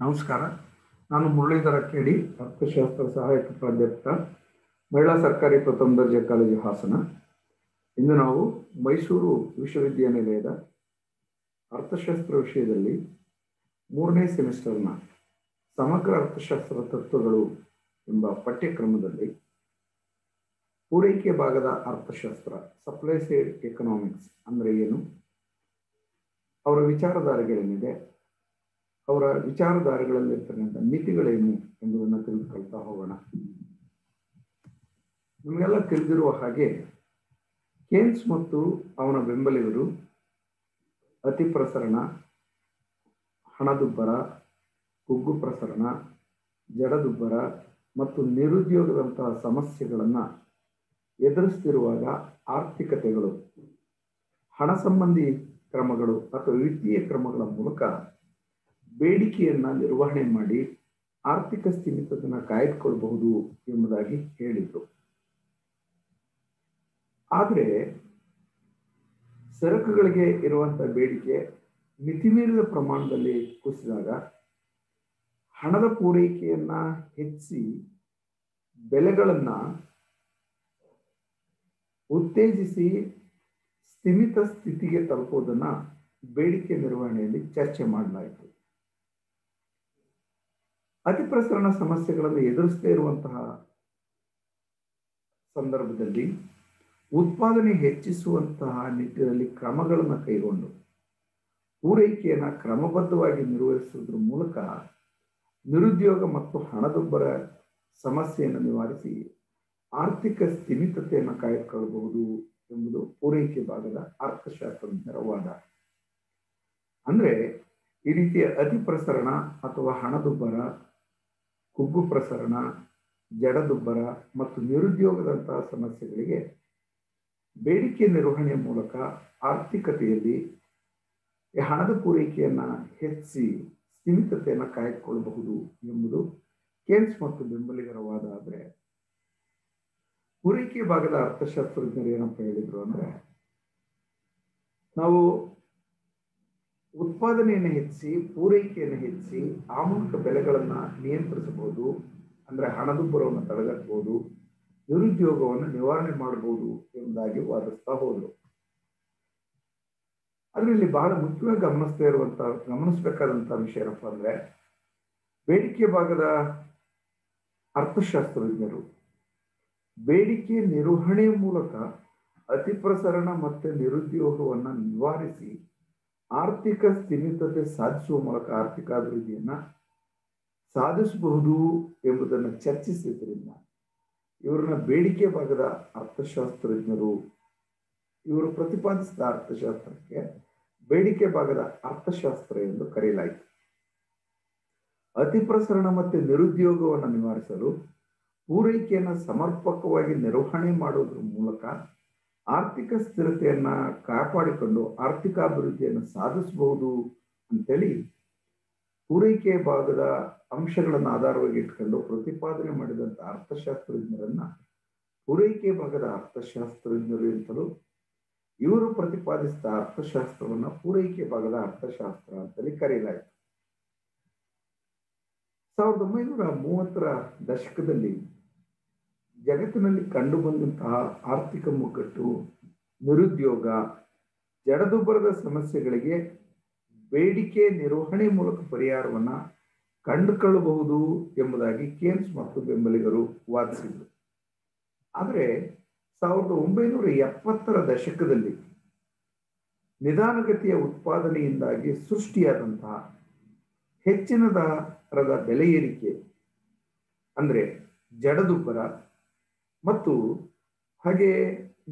ನಮಸ್ಕಾರ. ನಾನು ಮುರಳೀಧರ ಕೆಡಿ, ಅರ್ಥಶಾಸ್ತ್ರ ಸಹಾಯಕ ಪ್ರಾಧ್ಯಾಪಕ, ಮಹಿಳಾ ಸರ್ಕಾರಿ ಪ್ರಥಮ ದರ್ಜೆ ಕಾಲೇಜು ಹಾಸನ. ಇಂದು ನಾವು ಮೈಸೂರು ವಿಶ್ವವಿದ್ಯಾನಿಲಯದ ಅರ್ಥಶಾಸ್ತ್ರ ವಿಷಯದಲ್ಲಿ 3ನೇ ಸೆಮಿಸ್ಟರ್ನ ಸಮಗ್ರ ಅರ್ಥಶಾಸ್ತ್ರ ತತ್ವಗಳು ಎಂಬ ಪಠ್ಯಕ್ರಮದಲ್ಲಿ ಪೂರೈಕೆ ಭಾಗದ ಅರ್ಥಶಾಸ್ತ್ರ, ಸಪ್ಲೈ ಸೈಡ್ ಎಕನಾಮಿಕ್ಸ್ ಅಂದರೆ ಏನು, ಅವರ ವಿಚಾರಧಾರೆಗಳೇನಿದೆ, ಅವರ ವಿಚಾರಧಾರೆಗಳಲ್ಲಿರ್ತಕ್ಕಂಥ ಮಿತಿಗಳೇನು ಎಂಬುದನ್ನು ತಿಳಿದುಕೊಳ್ತಾ ಹೋಗೋಣ. ನಿಮಗೆಲ್ಲ ತಿಳಿದಿರುವ ಹಾಗೆ ಕೇನ್ಸ್ ಮತ್ತು ಅವನ ಬೆಂಬಲಿಗರು ಅತಿ ಪ್ರಸರಣ, ಹಣದುಬ್ಬರ, ಕುಗ್ಗು ಪ್ರಸರಣ, ಜಡದುಬ್ಬರ ಮತ್ತು ನಿರುದ್ಯೋಗದಂತಹ ಸಮಸ್ಯೆಗಳನ್ನು ಎದುರಿಸ್ತಿರುವಾಗ ಆರ್ಥಿಕತೆಗಳು ಹಣ ಸಂಬಂಧಿ ಕ್ರಮಗಳು ಅಥವಾ ವಿತ್ತೀಯ ಕ್ರಮಗಳ ಮೂಲಕ ಬೇಡಿಕೆಯನ್ನ ನಿರ್ವಹಣೆ ಮಾಡಿ ಆರ್ಥಿಕ ಸ್ಥಿಮಿತತೆಯನ್ನು ಕಾಯ್ದುಕೊಳ್ಳಬಹುದು ಎಂಬುದಾಗಿ ಹೇಳಿದರು. ಆದರೆ ಸರಕುಗಳಿಗೆ ಇರುವಂತಹ ಬೇಡಿಕೆ ಮಿತಿಮೀರಿದ ಪ್ರಮಾಣದಲ್ಲಿ ಕುಸಿದಾಗ ಹಣದ ಪೂರೈಕೆಯನ್ನ ಹೆಚ್ಚಿಸಿ ಬೆಲೆಗಳನ್ನ ಉತ್ತೇಜಿಸಿ ಸ್ಥಿಮಿತ ಸ್ಥಿತಿಗೆ ತಲುಪುವುದನ್ನ ಬೇಡಿಕೆ ನಿರ್ವಹಣೆಯಲ್ಲಿ ಚರ್ಚೆ ಮಾಡಲಾಯಿತು. ಅತಿ ಪ್ರಸರಣ ಸಮಸ್ಯೆಗಳನ್ನು ಎದುರಿಸದೇ ಇರುವಂತಹ ಸಂದರ್ಭದಲ್ಲಿ ಉತ್ಪಾದನೆ ಹೆಚ್ಚಿಸುವಂತಹ ನಿಟ್ಟಿನಲ್ಲಿ ಕ್ರಮಗಳನ್ನು ಕೈಗೊಂಡು ಪೂರೈಕೆಯನ್ನು ಕ್ರಮಬದ್ಧವಾಗಿ ನಿರ್ವಹಿಸುವುದರ ಮೂಲಕ ನಿರುದ್ಯೋಗ ಮತ್ತು ಹಣದುಬ್ಬರ ಸಮಸ್ಯೆಯನ್ನು ನಿವಾರಿಸಿ ಆರ್ಥಿಕ ಸ್ಥಿಮಿತತೆಯನ್ನು ಕಾಯ್ದುಕೊಳ್ಳಬಹುದು ಎಂಬುದು ಪೂರೈಕೆ ಭಾಗದ ಅರ್ಥಶಾಸ್ತ್ರಜ್ಞರ ವಾದ. ಅಂದ್ರೆ ಈ ರೀತಿಯ ಅತಿ ಪ್ರಸರಣ ಅಥವಾ ಹಣದುಬ್ಬರ, ಕುಗ್ಗು ಪ್ರಸರಣ, ಜಡದುಬ್ಬರ ಮತ್ತು ನಿರುದ್ಯೋಗದಂತಹ ಸಮಸ್ಯೆಗಳಿಗೆ ಬೇಡಿಕೆ ನಿರ್ವಹಣೆಯ ಮೂಲಕ ಆರ್ಥಿಕತೆಯಲ್ಲಿ ಹಣದ ಪೂರೈಕೆಯನ್ನ ಹೆಚ್ಚಿಸಿ ಸ್ಥಿಮಿತತೆಯನ್ನು ಕಾಯ್ದುಕೊಳ್ಳಬಹುದು ಎಂಬುದು ಕೇನ್ಸ್ ಮತ್ತು ಬೆಂಬಲಿಗರ ವಾದ. ಆದರೆ ಪೂರೈಕೆ ಭಾಗದ ಅರ್ಥಶಾಸ್ತ್ರಜ್ಞರು ಏನಪ್ಪ ಹೇಳಿದ್ರು ಅಂದ್ರೆ, ನಾವು ಉತ್ಪಾದನೆಯನ್ನು ಹೆಚ್ಚಿಸಿ ಪೂರೈಕೆಯನ್ನು ಹೆಚ್ಚಿಸಿ ಆ ಮೂಲಕ ಬೆಲೆಗಳನ್ನ ನಿಯಂತ್ರಿಸಬಹುದು, ಅಂದ್ರೆ ಹಣದುಬ್ಬರವನ್ನು ತಡೆಗಟ್ಟಬಹುದು, ನಿರುದ್ಯೋಗವನ್ನು ನಿವಾರಣೆ ಮಾಡಬಹುದು ಎಂಬುದಾಗಿ ವಾದಿಸ್ತಾ ಹೋದರು. ಅದರಲ್ಲಿ ಬಹಳ ಮುಖ್ಯವಾಗಿ ಗಮನಿಸಬೇಕಾದಂತಹ ವಿಷಯ ಏನಪ್ಪ ಅಂದ್ರೆ, ಬೇಡಿಕೆ ಭಾಗದ ಅರ್ಥಶಾಸ್ತ್ರಜ್ಞರು ಬೇಡಿಕೆ ನಿರ್ವಹಣೆಯ ಮೂಲಕ ಅತಿ ಪ್ರಸರಣ ಮತ್ತು ನಿರುದ್ಯೋಗವನ್ನ ನಿವಾರಿಸಿ ಆರ್ಥಿಕ ಸ್ಥಿಮಿತತೆ ಸಾಧಿಸುವ ಮೂಲಕ ಆರ್ಥಿಕ ಅಭಿವೃದ್ಧಿಯನ್ನ ಸಾಧಿಸಬಹುದು ಎಂಬುದನ್ನು ಚರ್ಚಿಸಿದ್ರಿಂದ ಇವರನ್ನ ಬೇಡಿಕೆ ಭಾಗದ ಅರ್ಥಶಾಸ್ತ್ರಜ್ಞರು, ಇವರು ಪ್ರತಿಪಾದಿಸಿದ ಅರ್ಥಶಾಸ್ತ್ರಕ್ಕೆ ಬೇಡಿಕೆ ಭಾಗದ ಅರ್ಥಶಾಸ್ತ್ರ ಎಂದು ಕರೆಯಲಾಯಿತು. ಅತಿ ಪ್ರಸರಣ ಮತ್ತು ನಿರುದ್ಯೋಗವನ್ನು ನಿವಾರಿಸಲು ಪೂರೈಕೆಯನ್ನು ಸಮರ್ಪಕವಾಗಿ ನಿರ್ವಹಣೆ ಮಾಡುವುದರ ಮೂಲಕ ಆರ್ಥಿಕ ಸ್ಥಿರತೆಯನ್ನ ಕಾಪಾಡಿಕೊಂಡು ಆರ್ಥಿಕ ಅಭಿವೃದ್ಧಿಯನ್ನು ಸಾಧಿಸಬಹುದು ಅಂತೇಳಿ ಪೂರೈಕೆ ಭಾಗದ ಅಂಶಗಳನ್ನು ಆಧಾರವಾಗಿ ಇಟ್ಕೊಂಡು ಪ್ರತಿಪಾದನೆ ಮಾಡಿದಂಥ ಅರ್ಥಶಾಸ್ತ್ರಜ್ಞರನ್ನ ಪೂರೈಕೆ ಭಾಗದ ಅರ್ಥಶಾಸ್ತ್ರಜ್ಞರು ಅಂತಲೂ, ಇವರು ಪ್ರತಿಪಾದಿಸಿದ ಅರ್ಥಶಾಸ್ತ್ರವನ್ನ ಪೂರೈಕೆ ಭಾಗದ ಅರ್ಥಶಾಸ್ತ್ರ ಅಂತೇಳಿ ಕರೆಯಲಾಯಿತು. 1930ರ ದಶಕದಲ್ಲಿ ಜಗತ್ತಿನಲ್ಲಿ ಕಂಡು ಬಂದಂತಹ ಆರ್ಥಿಕ ಮುಗ್ಗಟ್ಟು, ನಿರುದ್ಯೋಗ, ಜಡದುಬ್ಬರದ ಸಮಸ್ಯೆಗಳಿಗೆ ಬೇಡಿಕೆ ನಿರ್ವಹಣೆ ಮೂಲಕ ಪರಿಹಾರವನ್ನ ಕಂಡುಕೊಳ್ಳಬಹುದು ಎಂಬುದಾಗಿ ಕೇನ್ಸ್ ಮತ್ತು ಬೆಂಬಲಿಗರು ವಾದಿಸಿದರು. ಆದರೆ 1970ರ ದಶಕದಲ್ಲಿ ನಿಧಾನಗತಿಯ ಉತ್ಪಾದನೆಯಿಂದಾಗಿ ಸೃಷ್ಟಿಯಾದಂತಹ ಹೆಚ್ಚಿನ ದರದ ಬೆಲೆ ಏರಿಕೆ ಅಂದ್ರೆ ಜಡದುಬ್ಬರ ಮತ್ತು ಹಾಗೆ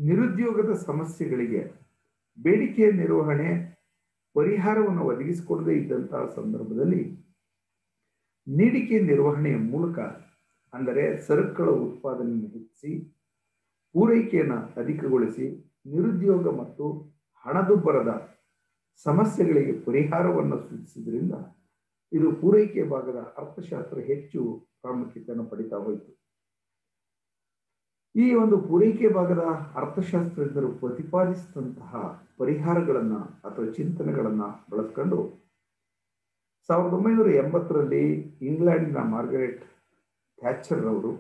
ನಿರುದ್ಯೋಗದ ಸಮಸ್ಯೆಗಳಿಗೆ ಬೇಡಿಕೆಯ ನಿರ್ವಹಣೆ ಪರಿಹಾರವನ್ನು ಒದಗಿಸಿಕೊಡದೇ ಇದ್ದಂತಹ ಸಂದರ್ಭದಲ್ಲಿ ನೀಡಿಕೆ ನಿರ್ವಹಣೆಯ ಮೂಲಕ, ಅಂದರೆ ಸರಕುಗಳ ಉತ್ಪಾದನೆಯನ್ನು ಹೆಚ್ಚಿಸಿ ಪೂರೈಕೆಯನ್ನು ಅಧಿಕಗೊಳಿಸಿ ನಿರುದ್ಯೋಗ ಮತ್ತು ಹಣದುಬ್ಬರದ ಸಮಸ್ಯೆಗಳಿಗೆ ಪರಿಹಾರವನ್ನು ಸೂಚಿಸಿದ್ರಿಂದ ಇದು ಪೂರೈಕೆ ಭಾಗದ ಅರ್ಥಶಾಸ್ತ್ರ ಹೆಚ್ಚು ಪ್ರಾಮುಖ್ಯತೆಯನ್ನು ಪಡಿತಾ ಹೋಯಿತು. ಈ ಒಂದು ಪೂರೈಕೆ ಭಾಗದ ಅರ್ಥಶಾಸ್ತ್ರಜ್ಞರು ಪ್ರತಿಪಾದಿಸಿದಂತಹ ಪರಿಹಾರಗಳನ್ನ ಅಥವಾ ಚಿಂತನೆಗಳನ್ನ ಬಳಸ್ಕೊಂಡು 1980ರಲ್ಲಿ ಇಂಗ್ಲೆಂಡ್ನ ಮಾರ್ಗರೆಟ್ ಥ್ಯಾಚರ್ ರವರು,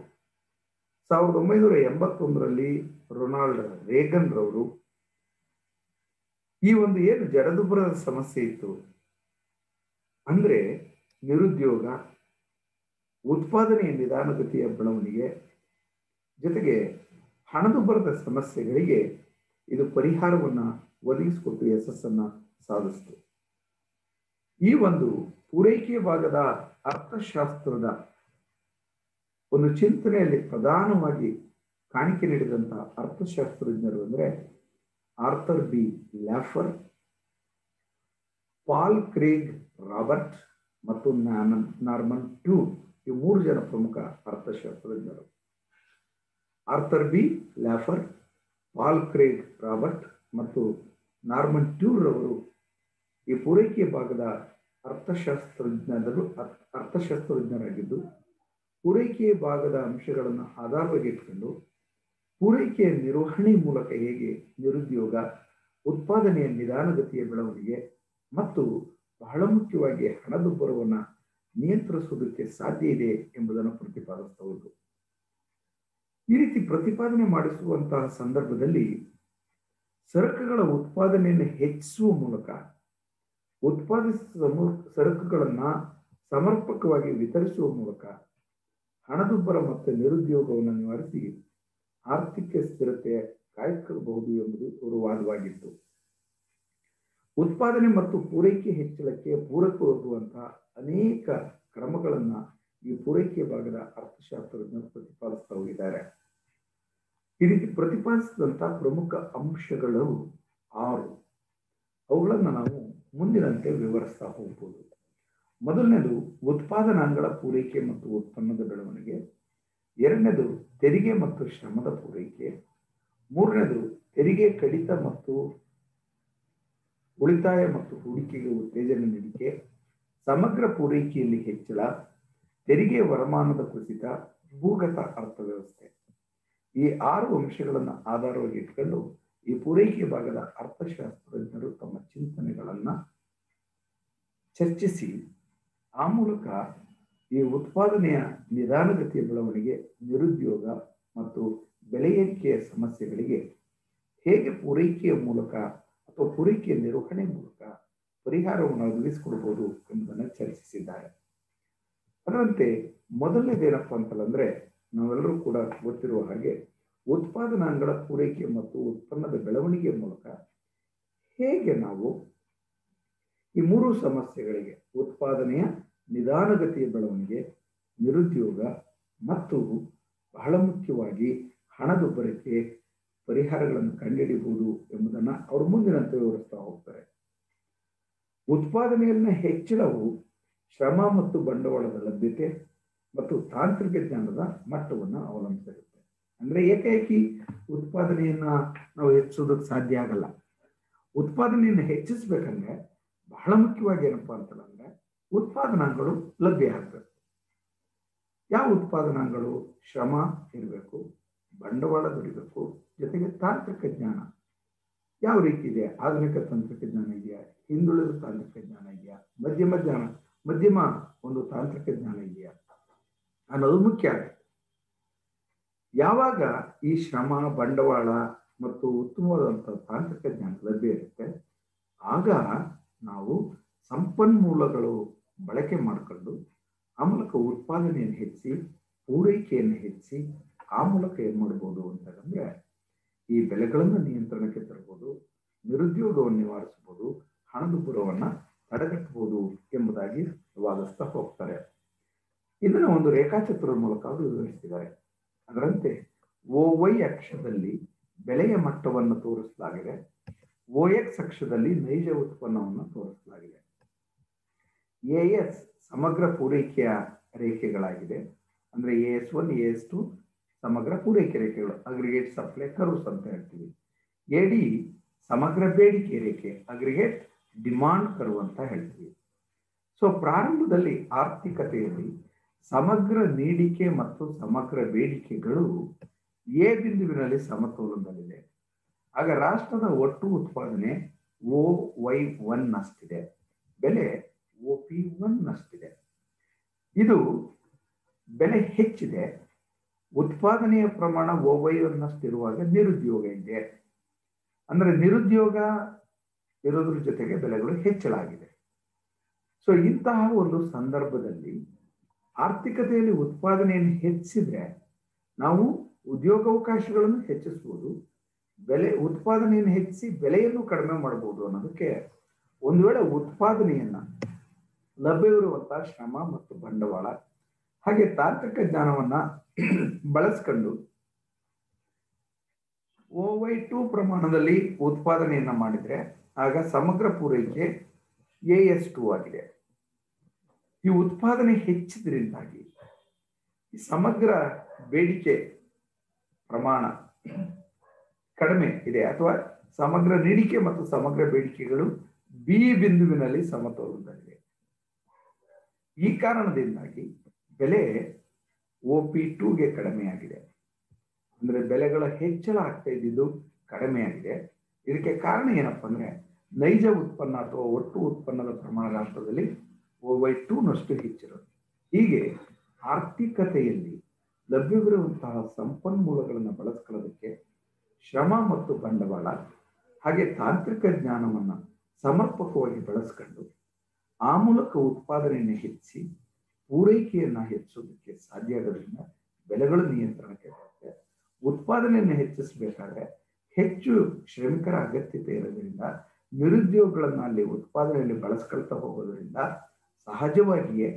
1981ರಲ್ಲಿ ರೊನಾಲ್ಡ್ ರೇಗನ್ ರವರು ಈ ಒಂದು ಏನು ಜಡದುಬ್ಬರದ ಸಮಸ್ಯೆ ಇತ್ತು ಅಂದ್ರೆ ನಿರುದ್ಯೋಗ, ಉತ್ಪಾದನೆಯ ನಿಧಾನಗತಿಯ ಬೆಳವಣಿಗೆ ಜೊತೆಗೆ ಹಣದುಬ್ಬರದ ಸಮಸ್ಯೆಗಳಿಗೆ ಇದು ಪರಿಹಾರವನ್ನ ಒದಗಿಸಿಕೊಟ್ಟು ಯಶಸ್ಸನ್ನ ಸಾಧಿಸಿತು. ಈ ಒಂದು ಪೂರೈಕೆ ಭಾಗದ ಅರ್ಥಶಾಸ್ತ್ರದ ಒಂದು ಚಿಂತನೆಯಲ್ಲಿ ಪ್ರಧಾನವಾಗಿ ಕಾಣಿಕೆ ನೀಡಿದಂತಹ ಅರ್ಥಶಾಸ್ತ್ರಜ್ಞರು ಅಂದ್ರೆ Arthur B Laffer, Paul Craig Robert ಮತ್ತು ನಾರ್ಮನ್ ಟ್ಯೂರ್. ಈ 3 ಜನ ಪ್ರಮುಖ ಅರ್ಥಶಾಸ್ತ್ರಜ್ಞರು. Arthur B Laffer, Paul Craig Robert ಮತ್ತು ನಾರ್ಮನ್ ಟ್ಯೂರ್ ಅವರು ಈ ಪೂರೈಕೆ ಭಾಗದ ಅರ್ಥಶಾಸ್ತ್ರಜ್ಞರಾಗಿದ್ದು ಪೂರೈಕೆ ಭಾಗದ ಅಂಶಗಳನ್ನು ಆಧಾರವಾಗಿ ಇಟ್ಕೊಂಡು ಪೂರೈಕೆಯ ನಿರ್ವಹಣೆ ಮೂಲಕ ಹೇಗೆ ನಿರುದ್ಯೋಗ, ಉತ್ಪಾದನೆಯ ನಿಧಾನಗತಿಯ ಬೆಳವಣಿಗೆ ಮತ್ತು ಬಹಳ ಮುಖ್ಯವಾಗಿ ಹಣದುಬ್ಬರವನ್ನು ನಿಯಂತ್ರಿಸುವುದಕ್ಕೆ ಸಾಧ್ಯ ಇದೆ ಎಂಬುದನ್ನು ಪ್ರತಿಪಾದಿಸ್ತಾ ಹೋದ್ರು. ಈ ರೀತಿ ಪ್ರತಿಪಾದನೆ ಮಾಡಿಸುವಂತಹ ಸಂದರ್ಭದಲ್ಲಿ ಸರಕುಗಳ ಉತ್ಪಾದನೆಯನ್ನು ಹೆಚ್ಚಿಸುವ ಮೂಲಕ ಉತ್ಪಾದಿಸಿದ ಸರಕುಗಳನ್ನ ಸಮರ್ಪಕವಾಗಿ ವಿತರಿಸುವ ಮೂಲಕ ಹಣದುಬ್ಬರ ಮತ್ತು ನಿರುದ್ಯೋಗವನ್ನು ನಿವಾರಿಸಿ ಆರ್ಥಿಕ ಸ್ಥಿರತೆ ಕಾಯ್ದುಕೊಳ್ಳಬಹುದು ಎಂಬುದು ಅವರ ವಾದವಾಗಿತ್ತು. ಉತ್ಪಾದನೆ ಮತ್ತು ಪೂರೈಕೆ ಹೆಚ್ಚಳಕ್ಕೆ ಪೂರಕವಾಗುವಂತಹ ಅನೇಕ ಕ್ರಮಗಳನ್ನ ಈ ಪೂರೈಕೆ ಭಾಗದ ಅರ್ಥಶಾಸ್ತ್ರಜ್ಞರು ಪ್ರತಿಪಾದಿಸ್ತಾ ಹೋಗಿದ್ದಾರೆ. ಈ ರೀತಿ ಪ್ರತಿಪಾದಿಸಿದಂತಹ ಪ್ರಮುಖ ಅಂಶಗಳು 6. ಅವುಗಳನ್ನು ನಾವು ಮುಂದಿನಂತೆ ವಿವರಿಸ್ತಾ ಹೋಗ್ಬೋದು. ಮೊದಲನೇದು ಉತ್ಪಾದನಾಂಗಗಳ ಪೂರೈಕೆ ಮತ್ತು ಉತ್ಪನ್ನದ ಬೆಳವಣಿಗೆ. 2ನೇದು ತೆರಿಗೆ ಮತ್ತು ಶ್ರಮದ ಪೂರೈಕೆ. 3ನೇದು ತೆರಿಗೆ ಕಡಿತ ಮತ್ತು ಉಳಿತಾಯ ಮತ್ತು ಹೂಡಿಕೆಗೆ ಉತ್ತೇಜನ ನೀಡಿಕೆ, ಸಮಗ್ರ ಪೂರೈಕೆಯಲ್ಲಿ ಹೆಚ್ಚಳ, ತೆರಿಗೆ ವರಮಾನದ ಕುಸಿತ, ಭೂಗತ ಅರ್ಥವ್ಯವಸ್ಥೆ. ಈ 6 ಅಂಶಗಳನ್ನು ಆಧಾರವಾಗಿ ಇಟ್ಕೊಂಡು ಈ ಪೂರೈಕೆ ಭಾಗದ ಅರ್ಥಶಾಸ್ತ್ರಜ್ಞರು ತಮ್ಮ ಚಿಂತನೆಗಳನ್ನ ಚರ್ಚಿಸಿ ಆ ಮೂಲಕ ಈ ಉತ್ಪಾದನೆಯ ನಿಧಾನಗತಿಯ ಬೆಳವಣಿಗೆ, ನಿರುದ್ಯೋಗ ಮತ್ತು ಬೆಲೆ ಏರಿಕೆಯ ಸಮಸ್ಯೆಗಳಿಗೆ ಹೇಗೆ ಪೂರೈಕೆಯ ಮೂಲಕ ಅಥವಾ ಪೂರೈಕೆಯ ನಿರ್ವಹಣೆ ಮೂಲಕ ಪರಿಹಾರವನ್ನು ಒದಗಿಸಿಕೊಡಬಹುದು ಎಂಬುದನ್ನು ಚರ್ಚಿಸಿದ್ದಾರೆ. ಅದರಂತೆ ಮೊದಲನೇದೇನಪ್ಪ ಅಂತಂದ್ರೆ ನಾವೆಲ್ಲರೂ ಕೂಡ ಗೊತ್ತಿರುವ ಹಾಗೆ ಉತ್ಪಾದನಾಂಗಗಳ ಪೂರೈಕೆ ಮತ್ತು ಉತ್ಪನ್ನದ ಬೆಳವಣಿಗೆಯ ಮೂಲಕ ಹೇಗೆ ನಾವು ಈ 3 ಸಮಸ್ಯೆಗಳಿಗೆ ಉತ್ಪಾದನೆಯ ನಿಧಾನಗತಿಯ ಬೆಳವಣಿಗೆ, ನಿರುದ್ಯೋಗ ಮತ್ತು ಬಹಳ ಮುಖ್ಯವಾಗಿ ಹಣದುಬ್ಬರಕ್ಕೆ ಪರಿಹಾರಗಳನ್ನು ಕಂಡುಹಿಡಿಯಬಹುದು ಎಂಬುದನ್ನು ಅವರು ಮುಂದಿನಂತೆ ವಿವರಿಸ್ತಾ ಹೋಗ್ತಾರೆ. ಉತ್ಪಾದನೆಯಲ್ಲಿನ ಹೆಚ್ಚಳವು ಶ್ರಮ ಮತ್ತು ಬಂಡವಾಳದ ಲಭ್ಯತೆ ಮತ್ತು ತಾಂತ್ರಿಕ ಜ್ಞಾನದ ಮಟ್ಟವನ್ನು ಅವಲಂಬಿಸಿರುತ್ತೆ. ಅಂದ್ರೆ ಏಕಾಏಕಿ ಉತ್ಪಾದನೆಯನ್ನ ನಾವು ಹೆಚ್ಚಿಸೋದಕ್ಕೆ ಸಾಧ್ಯ ಆಗಲ್ಲ. ಉತ್ಪಾದನೆಯನ್ನು ಹೆಚ್ಚಿಸ್ಬೇಕಂದ್ರೆ ಬಹಳ ಮುಖ್ಯವಾಗಿ ಏನಪ್ಪಾ ಅಂತಂದ್ರೆ ಉತ್ಪಾದನಾಂಗಗಳು ಲಭ್ಯ ಆಗಬೇಕು. ಯಾವ ಉತ್ಪಾದನಾಂಗಗಳು? ಶ್ರಮ ಇರಬೇಕು, ಬಂಡವಾಳ ದುಡಿಬೇಕು, ಜೊತೆಗೆ ತಾಂತ್ರಿಕ ಜ್ಞಾನ ಯಾವ ರೀತಿ ಇದೆ? ಆಧುನಿಕ ತಾಂತ್ರಿಕ ಜ್ಞಾನ ಇದೆಯಾ, ಹಿಂದುಳಿದ ತಾಂತ್ರಿಕ ಜ್ಞಾನ ಇದೆಯಾ, ಮಧ್ಯಮ ಒಂದು ತಾಂತ್ರಿಕ ಜ್ಞಾನ ಇದೆಯಾ ಅನ್ನೋದು ಮುಖ್ಯ ಆಗುತ್ತೆ. ಯಾವಾಗ ಈ ಶ್ರಮ, ಬಂಡವಾಳ ಮತ್ತು ಉತ್ತಮವಾದಂತಹ ತಾಂತ್ರಿಕ ಜ್ಞಾನ ಲಭ್ಯ ಇರುತ್ತೆ ಆಗ ನಾವು ಸಂಪನ್ಮೂಲಗಳು ಬಳಕೆ ಮಾಡಿಕೊಂಡು ಆ ಮೂಲಕ ಉತ್ಪಾದನೆಯನ್ನು ಹೆಚ್ಚಿಸಿ, ಪೂರೈಕೆಯನ್ನು ಹೆಚ್ಚಿಸಿ ಆ ಮೂಲಕ ಏನ್ ಮಾಡ್ಬೋದು ಅಂತಂದ್ರೆ ಈ ಬೆಲೆಗಳನ್ನು ನಿಯಂತ್ರಣಕ್ಕೆ ತರಬಹುದು, ನಿರುದ್ಯೋಗವನ್ನು ನಿವಾರಿಸಬಹುದು, ಹಣದುಬ್ಬರವನ್ನ ತಡೆಗಟ್ಟಬಹುದು ಎಂಬುದಾಗಿ ವಾದಿಸ್ತಾ ಹೋಗ್ತಾರೆ. ಇದನ್ನ ಒಂದು ರೇಖಾಚಿತ್ರದ ಮೂಲಕ ಅವರು ವಿವರಿಸಿದ್ದಾರೆ. ಅದರಂತೆ OY ಅಕ್ಷದಲ್ಲಿ ಬೆಲೆಯ ಮಟ್ಟವನ್ನು ತೋರಿಸಲಾಗಿದೆ, OX ಅಕ್ಷದಲ್ಲಿ ನೈಜ ಉತ್ಪನ್ನವನ್ನು ತೋರಿಸಲಾಗಿದೆ. AS ಸಮಗ್ರ ಪೂರೈಕೆಯ ರೇಖೆಗಳಾಗಿದೆ. ಅಂದ್ರೆ AS1 AS2 ಸಮಗ್ರ ಪೂರೈಕೆ ರೇಖೆಗಳು, ಅಗ್ರಿಗೇಟ್ ಸಪ್ಲೈ ಕರ್ವ್ಸ್ ಅಂತ ಹೇಳ್ತೀವಿ. AD ಸಮಗ್ರ ಬೇಡಿಕೆ ರೇಖೆ, ಅಗ್ರಿಗೇಟ್ ಡಿಮಾಂಡ್ ಕರ್ವ್ ಅಂತ ಹೇಳ್ತೀವಿ. ಸೊ ಪ್ರಾರಂಭದಲ್ಲಿ ಆರ್ಥಿಕತೆಯಲ್ಲಿ ಸಮಗ್ರ ನೀಡಿಕೆ ಮತ್ತು ಸಮಗ್ರ ಬೇಡಿಕೆಗಳು ಎ ಬಿಂದುವಿನಲ್ಲಿ ಸಮತೋಲನದಲ್ಲಿದೆ. ಆಗ ರಾಷ್ಟ್ರದ ಒಟ್ಟು ಉತ್ಪಾದನೆ OY1 ಅಷ್ಟಿದೆ, ಬೆಲೆ OP1 ನಷ್ಟಿದೆ. ಇದು ಬೆಲೆ ಹೆಚ್ಚಿದೆ, ಉತ್ಪಾದನೆಯ ಪ್ರಮಾಣ OY1 ನಷ್ಟಿರುವಾಗ ನಿರುದ್ಯೋಗ ಇದೆ. ಅಂದ್ರೆ ನಿರುದ್ಯೋಗ ಇರೋದ್ರ ಜೊತೆಗೆ ಬೆಲೆಗಳು ಹೆಚ್ಚಳ ಆಗಿದೆ. ಸೊ ಇಂತಹ ಒಂದು ಸಂದರ್ಭದಲ್ಲಿ ಆರ್ಥಿಕತೆಯಲ್ಲಿ ಉತ್ಪಾದನೆಯನ್ನು ಹೆಚ್ಚಿಸಿದ್ರೆ ನಾವು ಉದ್ಯೋಗಾವಕಾಶಗಳನ್ನು ಹೆಚ್ಚಿಸಬಹುದು, ಉತ್ಪಾದನೆಯನ್ನು ಹೆಚ್ಚಿಸಿ ಬೆಲೆಯನ್ನು ಕಡಿಮೆ ಮಾಡಬಹುದು ಅನ್ನೋದಕ್ಕೆ ಒಂದು ವೇಳೆ ಉತ್ಪಾದನೆಯನ್ನ ಲಭ್ಯವಿರುವಂತಹ ಶ್ರಮ ಮತ್ತು ಬಂಡವಾಳ ಹಾಗೆ ತಾಂತ್ರಿಕ ಜ್ಞಾನವನ್ನ ಬಳಸ್ಕೊಂಡು OY2 ಪ್ರಮಾಣದಲ್ಲಿ ಉತ್ಪಾದನೆಯನ್ನ ಮಾಡಿದ್ರೆ ಆಗ ಸಮಗ್ರ ಪೂರೈಕೆ AS2 ಆಗಿದೆ. ಈ ಉತ್ಪಾದನೆ ಹೆಚ್ಚಿದ್ರಿಂದಾಗಿ ಈ ಸಮಗ್ರ ಬೇಡಿಕೆ ಪ್ರಮಾಣ ಕಡಿಮೆ ಇದೆ, ಅಥವಾ ಸಮಗ್ರ ನೀಡಿಕೆ ಮತ್ತು ಸಮಗ್ರ ಬೇಡಿಕೆಗಳು B ಬಿಂದುವಿನಲ್ಲಿ ಸಮತೋಲನದಲ್ಲಿದೆ. ಈ ಕಾರಣದಿಂದಾಗಿ ಬೆಲೆ OP2ಗೆ ಕಡಿಮೆಯಾಗಿದೆ. ಅಂದ್ರೆ ಬೆಲೆಗಳ ಹೆಚ್ಚಳ ಆಗ್ತಾ ಇದ್ದಿದ್ದು ಕಡಿಮೆಯಾಗಿದೆ. ಇದಕ್ಕೆ ಕಾರಣ ಏನಪ್ಪಾ ಅಂದ್ರೆ ನೈಜ ಉತ್ಪನ್ನ ಅಥವಾ ಒಟ್ಟು ಉತ್ಪನ್ನದ ಪ್ರಮಾಣದ ಅರ್ಥದಲ್ಲಿ OY2 ನಷ್ಟು ಹೆಚ್ಚಿರೋದು. ಹೀಗೆ ಆರ್ಥಿಕತೆಯಲ್ಲಿ ಲಭ್ಯವಿರುವಂತಹ ಸಂಪನ್ಮೂಲಗಳನ್ನು ಬಳಸ್ಕೊಳ್ಳೋದಕ್ಕೆ ಶ್ರಮ ಮತ್ತು ಬಂಡವಾಳ ಹಾಗೆ ತಾಂತ್ರಿಕ ಜ್ಞಾನವನ್ನ ಸಮರ್ಪಕವಾಗಿ ಬಳಸ್ಕೊಂಡು ಆ ಮೂಲಕ ಉತ್ಪಾದನೆಯನ್ನು ಹೆಚ್ಚಿಸಿ ಪೂರೈಕೆಯನ್ನ ಹೆಚ್ಚಿಸೋದಕ್ಕೆ ಸಾಧ್ಯ ಆಗೋದ್ರಿಂದ ಬೆಲೆಗಳು ನಿಯಂತ್ರಣಕ್ಕೆ ಬರುತ್ತೆ. ಉತ್ಪಾದನೆಯನ್ನು ಹೆಚ್ಚಿಸಬೇಕಾದ್ರೆ ಹೆಚ್ಚು ಶ್ರಮಿಕರ ಅಗತ್ಯತೆ ಇರೋದ್ರಿಂದ ನಿರುದ್ಯೋಗಗಳನ್ನ ಅಲ್ಲಿ ಉತ್ಪಾದನೆಯಲ್ಲಿ ಬಳಸ್ಕೊಳ್ತಾ ಹೋಗೋದ್ರಿಂದ ಸಹಜವಾಗಿಯೇ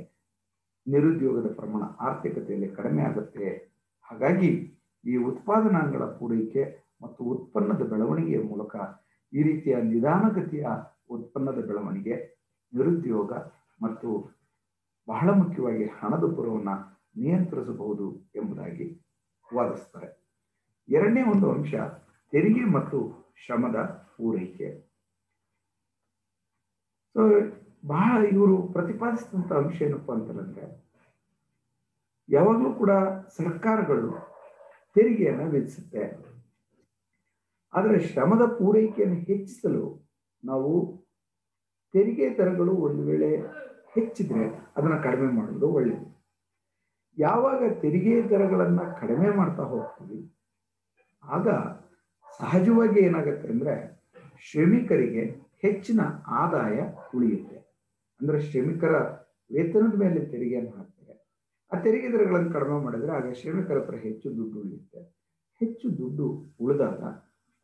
ನಿರುದ್ಯೋಗದ ಪ್ರಮಾಣ ಆರ್ಥಿಕತೆಯಲ್ಲಿ ಕಡಿಮೆ ಆಗುತ್ತೆ. ಹಾಗಾಗಿ ಈ ಉತ್ಪಾದನಾಂಗಗಳ ಪೂರೈಕೆ ಮತ್ತು ಉತ್ಪನ್ನದ ಬೆಳವಣಿಗೆಯ ಮೂಲಕ ಈ ರೀತಿಯ ನಿಧಾನಗತಿಯ ಉತ್ಪನ್ನದ ಬೆಳವಣಿಗೆ, ನಿರುದ್ಯೋಗ ಮತ್ತು ಬಹಳ ಮುಖ್ಯವಾಗಿ ಹಣದುಬ್ಬರವನ್ನ ನಿಯಂತ್ರಿಸಬಹುದು ಎಂಬುದಾಗಿ ವಾದಿಸ್ತಾರೆ. ಎರಡನೇ ಒಂದು ಅಂಶ ತೆರಿಗೆ ಮತ್ತು ಶ್ರಮದ ಪೂರೈಕೆ. ಸೊ ಬಹಳ ಇವರು ಪ್ರತಿಪಾದಿಸಿದಂತ ಅಂಶ ಏನಪ್ಪಾ ಅಂತಂದ್ರೆ ಯಾವಾಗಲೂ ಕೂಡ ಸರ್ಕಾರಗಳು ತೆರಿಗೆಯನ್ನು ವಿಧಿಸುತ್ತೆ, ಆದರೆ ಶ್ರಮದ ಪೂರೈಕೆಯನ್ನು ಹೆಚ್ಚಿಸಲು ನಾವು ತೆರಿಗೆ ದರಗಳು ಒಂದು ವೇಳೆ ಹೆಚ್ಚಿದ್ರೆ ಅದನ್ನ ಕಡಿಮೆ ಮಾಡೋದು ಒಳ್ಳೆಯದು. ಯಾವಾಗ ತೆರಿಗೆ ದರಗಳನ್ನ ಕಡಿಮೆ ಮಾಡ್ತಾ ಹೋಗ್ತೀವಿ ಆಗ ಸಹಜವಾಗಿ ಏನಾಗುತ್ತೆ ಅಂದ್ರೆ ಶ್ರಮಿಕರಿಗೆ ಹೆಚ್ಚಿನ ಆದಾಯ ಉಳಿಯುತ್ತೆ. ಅಂದ್ರೆ ಶ್ರಮಿಕರ ವೇತನದ ಮೇಲೆ ತೆರಿಗೆಯನ್ನು ಹಾಕ್ತಾರೆ, ಆ ತೆರಿಗೆ ದರಗಳನ್ನು ಕಡಿಮೆ ಮಾಡಿದ್ರೆ ಆಗ ಶ್ರಮಿಕರ ಹತ್ರ ಹೆಚ್ಚು ದುಡ್ಡು ಉಳಿಯುತ್ತೆ. ಹೆಚ್ಚು ದುಡ್ಡು ಉಳಿದಾಗ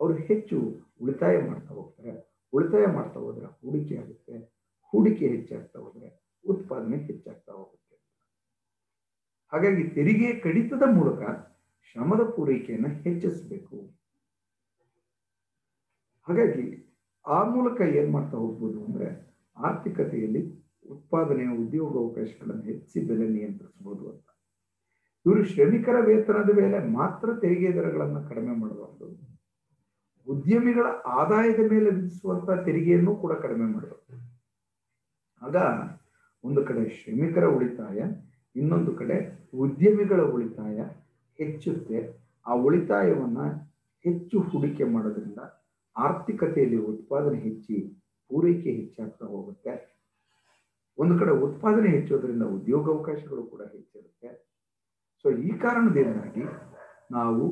ಅವರು ಹೆಚ್ಚು ಉಳಿತಾಯ ಮಾಡ್ತಾ ಹೋಗ್ತಾರೆ. ಉಳಿತಾಯ ಮಾಡ್ತಾ ಹೋದ್ರೆ ಹೂಡಿಕೆ ಆಗುತ್ತೆ, ಹೂಡಿಕೆ ಹೆಚ್ಚಾಗ್ತಾ ಹೋದ್ರೆ ಉತ್ಪಾದನೆ ಹೆಚ್ಚಾಗ್ತಾ ಹೋಗುತ್ತೆ. ಹಾಗಾಗಿ ತೆರಿಗೆ ಕಡಿತದ ಮೂಲಕ ಶ್ರಮದ ಪೂರೈಕೆಯನ್ನು ಹೆಚ್ಚಿಸಬೇಕು. ಹಾಗಾಗಿ ಆ ಮೂಲಕ ಏನ್ ಮಾಡ್ತಾ ಹೋಗ್ಬೋದು ಅಂದ್ರೆ ಆರ್ಥಿಕತೆಯಲ್ಲಿ ಉತ್ಪಾದನೆಯ ಉದ್ಯೋಗಾವಕಾಶಗಳನ್ನು ಹೆಚ್ಚಿಸಿ ಬೆಲೆ ನಿಯಂತ್ರಿಸಬಹುದು ಅಂತ. ಇವರು ಶ್ರಮಿಕರ ವೇತನದ ಮೇಲೆ ಮಾತ್ರ ತೆರಿಗೆ ದರಗಳನ್ನು ಕಡಿಮೆ ಮಾಡಬಾರದು, ಉದ್ಯಮಿಗಳ ಆದಾಯದ ಮೇಲೆ ವಿಧಿಸುವಂತಹ ತೆರಿಗೆಯನ್ನು ಕೂಡ ಕಡಿಮೆ ಮಾಡಬೇಕು. ಆಗ ಒಂದು ಕಡೆ ಶ್ರಮಿಕರ ಉಳಿತಾಯ, ಇನ್ನೊಂದು ಕಡೆ ಉದ್ಯಮಿಗಳ ಉಳಿತಾಯ ಹೆಚ್ಚುತ್ತೆ. ಆ ಉಳಿತಾಯವನ್ನ ಹೆಚ್ಚು ಹೂಡಿಕೆ ಮಾಡೋದ್ರಿಂದ ಆರ್ಥಿಕತೆಯಲ್ಲಿ ಉತ್ಪಾದನೆ ಹೆಚ್ಚಿ ಪೂರೈಕೆ ಹೆಚ್ಚಾಗ್ತಾ ಹೋಗುತ್ತೆ. ಒಂದು ಕಡೆ ಉತ್ಪಾದನೆ ಹೆಚ್ಚೋದ್ರಿಂದ ಉದ್ಯೋಗಾವಕಾಶಗಳು ಕೂಡ ಹೆಚ್ಚಿರುತ್ತೆ. ಸೊ ಈ ಕಾರಣದಿಂದಾಗಿ ನಾವು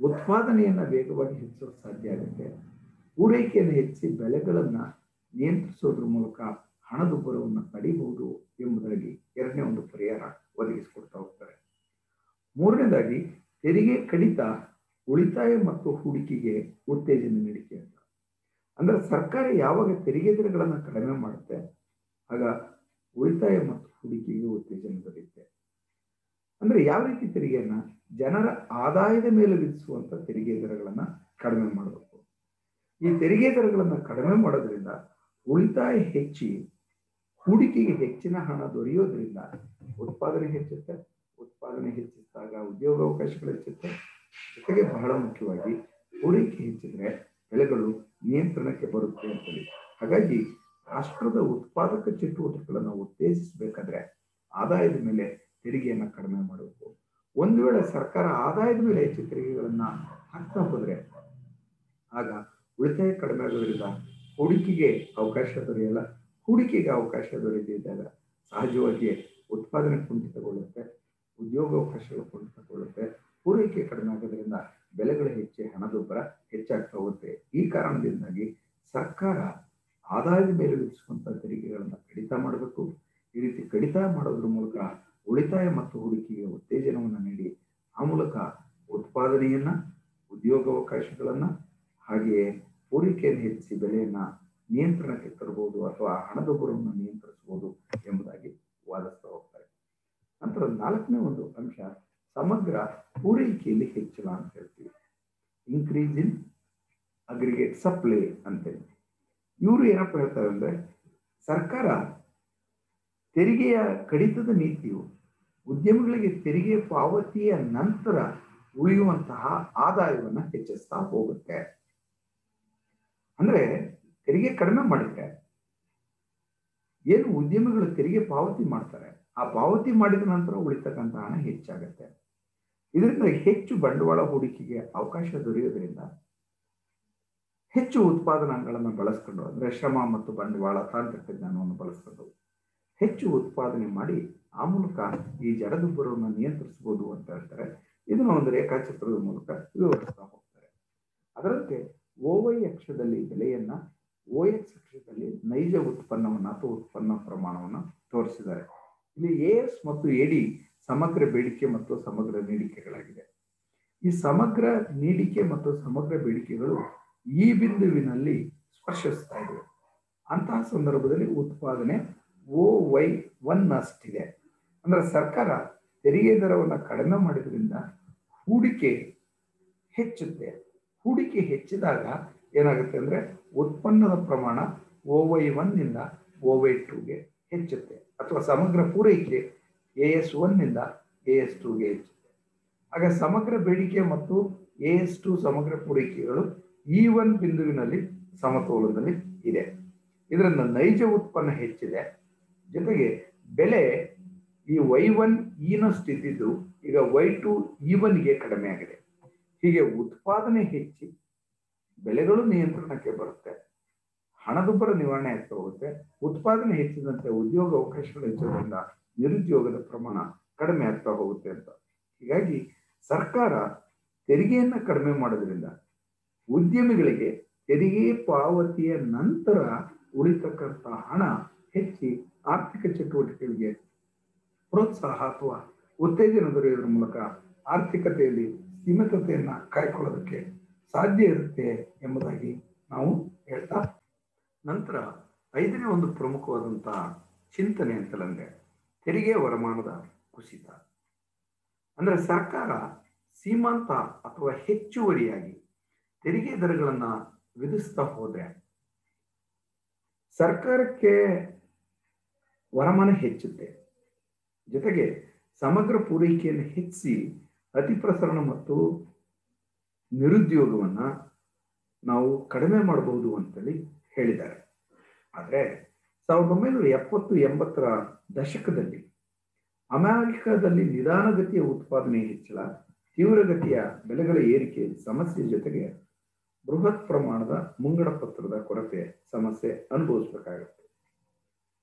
ಉತ್ಪಾದನೆಯನ್ನ ವೇಗವಾಗಿ ಹೆಚ್ಚಿಸಲು ಸಾಧ್ಯ ಆಗುತ್ತೆ. ಪೂರೈಕೆಯನ್ನು ಹೆಚ್ಚಿಸಿ ಬೆಲೆಗಳನ್ನ ನಿಯಂತ್ರಿಸೋದ್ರ ಮೂಲಕ ಹಣದುಬ್ಬರವನ್ನು ತಡೆಯಬಹುದು ಎಂಬುದಾಗಿ ಎರಡನೇ ಒಂದು ಪರಿಹಾರ ಒದಗಿಸಿಕೊಡ್ತಾ ಹೋಗ್ತಾರೆ. ಮೂರನೇದಾಗಿ ತೆರಿಗೆ ಕಡಿತ ಉಳಿತಾಯ ಮತ್ತು ಹೂಡಿಕೆಗೆ ಉತ್ತೇಜನ ನೀಡಿಕೆ ಅಂತ. ಅಂದ್ರೆ ಸರ್ಕಾರ ಯಾವಾಗ ತೆರಿಗೆ ದರಗಳನ್ನು ಕಡಿಮೆ ಮಾಡುತ್ತೆ ಆಗ ಉಳಿತಾಯ ಮತ್ತು ಹೂಡಿಕೆಗೆ ಉತ್ತೇಜನ ದೊರೆಯುತ್ತೆ. ಅಂದ್ರೆ ಯಾವ ರೀತಿ ತೆರಿಗೆಯನ್ನ ಜನರ ಆದಾಯದ ಮೇಲೆ ವಿಧಿಸುವಂತ ತೆರಿಗೆ ದರಗಳನ್ನ ಕಡಿಮೆ ಮಾಡಬೇಕು. ಈ ತೆರಿಗೆ ದರಗಳನ್ನ ಕಡಿಮೆ ಮಾಡೋದ್ರಿಂದ ಉಳಿತಾಯ ಹೆಚ್ಚಿ ಹೂಡಿಕೆಗೆ ಹೆಚ್ಚಿನ ಹಣ ದೊರೆಯೋದ್ರಿಂದ ಉತ್ಪಾದನೆ ಹೆಚ್ಚುತ್ತೆ. ಉತ್ಪಾದನೆ ಹೆಚ್ಚಿಸಿದಾಗ ಉದ್ಯೋಗಾವಕಾಶಗಳು ಹೆಚ್ಚುತ್ತೆ. ಜೊತೆಗೆ ಬಹಳ ಮುಖ್ಯವಾಗಿ ಪೂರೈಕೆ ಹೆಚ್ಚಿದ್ರೆ ಬೆಲೆಗಳು ನಿಯಂತ್ರಣಕ್ಕೆ ಬರುತ್ತೆ ಅಂತೇಳಿ. ಹಾಗಾಗಿ ರಾಷ್ಟ್ರದ ಉತ್ಪಾದಕ ಚಟುವಟಿಕೆಗಳನ್ನು ಉತ್ತೇಜಿಸಬೇಕಾದ್ರೆ ಆದಾಯದ ಮೇಲೆ ತೆರಿಗೆಯನ್ನ ಕಡಿಮೆ ಮಾಡಬೇಕು. ಒಂದು ವೇಳೆ ಸರ್ಕಾರ ಆದಾಯದ ಮೇಲೆ ಹೆಚ್ಚು ತೆರಿಗೆಗಳನ್ನ ಹಾಕ್ತಾ ಹೋದ್ರೆ ಆಗ ಉಳಿತಾಯ ಕಡಿಮೆ ಆಗೋದ್ರಿಂದ ಹೂಡಿಕೆಗೆ ಅವಕಾಶ ದೊರೆಯಲ್ಲ. ಹೂಡಿಕೆಗೆ ಅವಕಾಶ ದೊರೆತಿದ್ದಾಗ ಸಹಜವಾಗಿ ಉತ್ಪಾದನೆ ಕುಂಠಿತಗೊಳ್ಳುತ್ತೆ, ಉದ್ಯೋಗಾವಕಾಶಗಳು ಕುಂಠಿತಗೊಳ್ಳುತ್ತೆ, ಪೂರೈಕೆ ಕಡಿಮೆ ಆಗೋದ್ರಿಂದ ಬೆಲೆಗಳು ಹೆಚ್ಚಿ ಹಣದುಬ್ಬರ ಹೆಚ್ಚಾಗ್ತಾ ಹೋಗುತ್ತೆ. ಈ ಕಾರಣದಿಂದಾಗಿ ಸರ್ಕಾರ ಆದಾಯದ ಮೇಲೆ ವಿಧಿಸುವಂತಹ ತೆರಿಗೆಗಳನ್ನು ಕಡಿತ ಮಾಡಬೇಕು. ಈ ರೀತಿ ಕಡಿತ ಮಾಡೋದ್ರ ಮೂಲಕ ಉಳಿತಾಯ ಮತ್ತು ಹೂಡಿಕೆಗೆ ಉತ್ತೇಜನವನ್ನು ನೀಡಿ ಆ ಮೂಲಕ ಉತ್ಪಾದನೆಯನ್ನ, ಉದ್ಯೋಗಾವಕಾಶಗಳನ್ನ, ಹಾಗೆಯೇ ಪೂರೈಕೆಯನ್ನು ಹೆಚ್ಚಿಸಿ ಬೆಲೆಯನ್ನ ನಿಯಂತ್ರಣಕ್ಕೆ ತರಬಹುದು ಅಥವಾ ಹಣದುಬ್ಬರವನ್ನು ನಿಯಂತ್ರಿಸಬಹುದು ಎಂಬುದಾಗಿ ವಾದಿಸ್ತಾ ಹೋಗ್ತಾರೆ. ನಂತರ 4ನೇ ಒಂದು ಅಂಶ ಸಮಗ್ರ ಪೂರೈಕೆಯಲ್ಲಿ ಹೆಚ್ಚಳ ಅಂತ ಹೇಳ್ತೀವಿ. ಇನ್ಕ್ರೀಸ್ ಇನ್ ಅಗ್ರಿಗೇಟ್ ಸಪ್ಲೈ ಅಂತೇಳಿ ಇವರು ಏನಪ್ಪ ಹೇಳ್ತಾರೆ ಅಂದ್ರೆ, ಸರ್ಕಾರ ತೆರಿಗೆಯ ಕಡಿತದ ನೀತಿಯು ಉದ್ಯಮಗಳಿಗೆ ತೆರಿಗೆ ಪಾವತಿಯ ನಂತರ ಉಳಿಯುವಂತಹ ಆದಾಯವನ್ನು ಹೆಚ್ಚಿಸ್ತಾ ಹೋಗುತ್ತೆ. ಅಂದ್ರೆ ತೆರಿಗೆ ಕಡಿಮೆ ಮಾಡಿದ್ರೆ ಏನು ಉದ್ಯಮಿಗಳು ತೆರಿಗೆ ಪಾವತಿ ಮಾಡ್ತಾರೆ, ಆ ಪಾವತಿ ಮಾಡಿದ ನಂತರ ಉಳಿತಕ್ಕಂಥ ಹಣ ಹೆಚ್ಚಾಗತ್ತೆ. ಇದರಿಂದ ಹೆಚ್ಚು ಬಂಡವಾಳ ಹೂಡಿಕೆಗೆ ಅವಕಾಶ ದೊರೆಯೋದ್ರಿಂದ ಹೆಚ್ಚು ಉತ್ಪಾದನಾಂಗಗಳನ್ನು ಬಳಸ್ಕೊಂಡು, ಅಂದ್ರೆ ಶ್ರಮ ಮತ್ತು ಬಂಡವಾಳ ತಾಂತ್ರಿಕ ಜ್ಞಾನವನ್ನು ಬಳಸ್ಕೊಂಡು ಹೆಚ್ಚು ಉತ್ಪಾದನೆ ಮಾಡಿ ಆ ಮೂಲಕ ಈ ಜಡದುಬ್ಬರವನ್ನು ನಿಯಂತ್ರಿಸಬಹುದು ಅಂತ ಹೇಳ್ತಾರೆ. ಇದನ್ನು ಒಂದು ರೇಖಾಚಿತ್ರದ ಮೂಲಕ ವಿವರಿಸ್ತಾ ಹೋಗ್ತಾರೆ. ಅದರಂತೆ OY ಅಕ್ಷದಲ್ಲಿ ಬೆಲೆಯನ್ನ, OX ಅಕ್ಷದಲ್ಲಿ ನೈಜ ಉತ್ಪನ್ನವನ್ನು ಅಥವಾ ಉತ್ಪನ್ನ ಪ್ರಮಾಣವನ್ನು ತೋರಿಸಿದ್ದಾರೆ. ಇಲ್ಲಿ AS ಮತ್ತು AD ಸಮಗ್ರ ಬೇಡಿಕೆ ಮತ್ತು ಸಮಗ್ರ ನೀಡಿಕೆಗಳಾಗಿದೆ. ಈ ಸಮಗ್ರ ನೀಡಿಕೆ ಮತ್ತು ಸಮಗ್ರ ಬೇಡಿಕೆಗಳು ಈ ಬಿಂದುವಿನಲ್ಲಿ ಸ್ಪರ್ಶಿಸ್ತಾ ಇವೆ. ಅಂತಹ ಸಂದರ್ಭದಲ್ಲಿ ಉತ್ಪಾದನೆ OY1 ಅಷ್ಟಿದೆ. ಅಂದ್ರೆ ಸರ್ಕಾರ ತೆರಿಗೆ ದರವನ್ನು ಕಡಿಮೆ ಮಾಡಿದ್ರಿಂದ ಹೂಡಿಕೆ ಹೆಚ್ಚುತ್ತೆ. ಹೂಡಿಕೆ ಹೆಚ್ಚಿದಾಗ ಏನಾಗುತ್ತೆ ಅಂದ್ರೆ ಉತ್ಪನ್ನದ ಪ್ರಮಾಣ OY1 ನಿಂದ OY2ಗೆ ಹೆಚ್ಚುತ್ತೆ, ಅಥವಾ ಸಮಗ್ರ ಪೂರೈಕೆ AS1 ನಿಂದ AS2ಗೆ ಹೆಚ್ಚುತ್ತೆ. ಆಗ ಸಮಗ್ರ ಬೇಡಿಕೆ ಮತ್ತು AS2 ಸಮಗ್ರ ಪೂರೈಕೆಗಳು E1 ಬಿಂದುವಿನಲ್ಲಿ ಸಮತೋಲನದಲ್ಲಿ ಇದೆ. ಇದರಿಂದ ನೈಜ ಉತ್ಪನ್ನ ಹೆಚ್ಚಿದೆ, ಜೊತೆಗೆ ಬೆಲೆ ಈ Y1 ಈನಷ್ಟು ಇದ್ದಿದ್ದು ಈಗ Y2 E1ಗೆ ಕಡಿಮೆ ಆಗಿದೆ. ಹೀಗೆ ಉತ್ಪಾದನೆ ಹೆಚ್ಚಿ ಬೆಲೆಗಳು ನಿಯಂತ್ರಣಕ್ಕೆ ಬರುತ್ತೆ, ಹಣದುಬ್ಬರ ನಿವಾರಣೆ ಆಗ್ತಾ ಹೋಗುತ್ತೆ. ಉತ್ಪಾದನೆ ಹೆಚ್ಚಿದಂತೆ ಉದ್ಯೋಗ ಅವಕಾಶಗಳು ಹೆಚ್ಚೋದ್ರಿಂದ ನಿರುದ್ಯೋಗದ ಪ್ರಮಾಣ ಕಡಿಮೆ ಆಗ್ತಾ ಹೋಗುತ್ತೆ ಅಂತ. ಹೀಗಾಗಿ ಸರ್ಕಾರ ತೆರಿಗೆಯನ್ನ ಕಡಿಮೆ ಮಾಡೋದ್ರಿಂದ ಉದ್ಯಮಿಗಳಿಗೆ ತೆರಿಗೆ ಪಾವತಿಯ ನಂತರ ಉಳಿತಕ್ಕಂಥ ಹಣ ಹೆಚ್ಚಿ ಆರ್ಥಿಕ ಚಟುವಟಿಕೆಗಳಿಗೆ ಪ್ರೋತ್ಸಾಹ ಅಥವಾ ಉತ್ತೇಜನ ದೊರೆಯುವುದರ ಮೂಲಕ ಆರ್ಥಿಕತೆಯಲ್ಲಿ ಸೀಮಿತತೆಯನ್ನ ಕಾಯ್ಕೊಳ್ಳೋದಕ್ಕೆ ಸಾಧ್ಯ ಇರುತ್ತೆ ಎಂಬುದಾಗಿ ನಾವು ಹೇಳ್ತಾ, ನಂತರ 5ನೇ ಒಂದು ಪ್ರಮುಖವಾದಂತಹ ಚಿಂತನೆ ಅಂತಂದ್ರೆ ತೆರಿಗೆ ವರಮಾನದ ಕುಸಿತ. ಅಂದ್ರೆ ಸರ್ಕಾರ ಸೀಮಾಂತ ಅಥವಾ ಹೆಚ್ಚುವರಿಯಾಗಿ ತೆರಿಗೆ ದರಗಳನ್ನ ವಿಧಿಸ್ತಾ ಹೋದ್ರೆ ಸರ್ಕಾರಕ್ಕೆ ವರಮಾನ ಹೆಚ್ಚುತ್ತೆ, ಜೊತೆಗೆ ಸಮಗ್ರ ಪೂರೈಕೆಯನ್ನು ಹೆಚ್ಚಿಸಿ ಅತಿ ಪ್ರಸರಣ ಮತ್ತು ನಿರುದ್ಯೋಗವನ್ನ ನಾವು ಕಡಿಮೆ ಮಾಡಬಹುದು ಅಂತೇಳಿ ಹೇಳಿದ್ದಾರೆ. ಆದರೆ 1970-80ರ ದಶಕದಲ್ಲಿ ಅಮೆರಿಕದಲ್ಲಿ ನಿಧಾನಗತಿಯ ಉತ್ಪಾದನೆ ಹೆಚ್ಚಳ, ತೀವ್ರಗತಿಯ ಬೆಲೆಗಳ ಏರಿಕೆ ಸಮಸ್ಯೆ ಜೊತೆಗೆ ಬೃಹತ್ ಪ್ರಮಾಣದ ಮುಂಗಡ ಪತ್ರದ ಕೊರತೆ ಸಮಸ್ಯೆ ಅನುಭವಿಸಬೇಕಾಗುತ್ತೆ.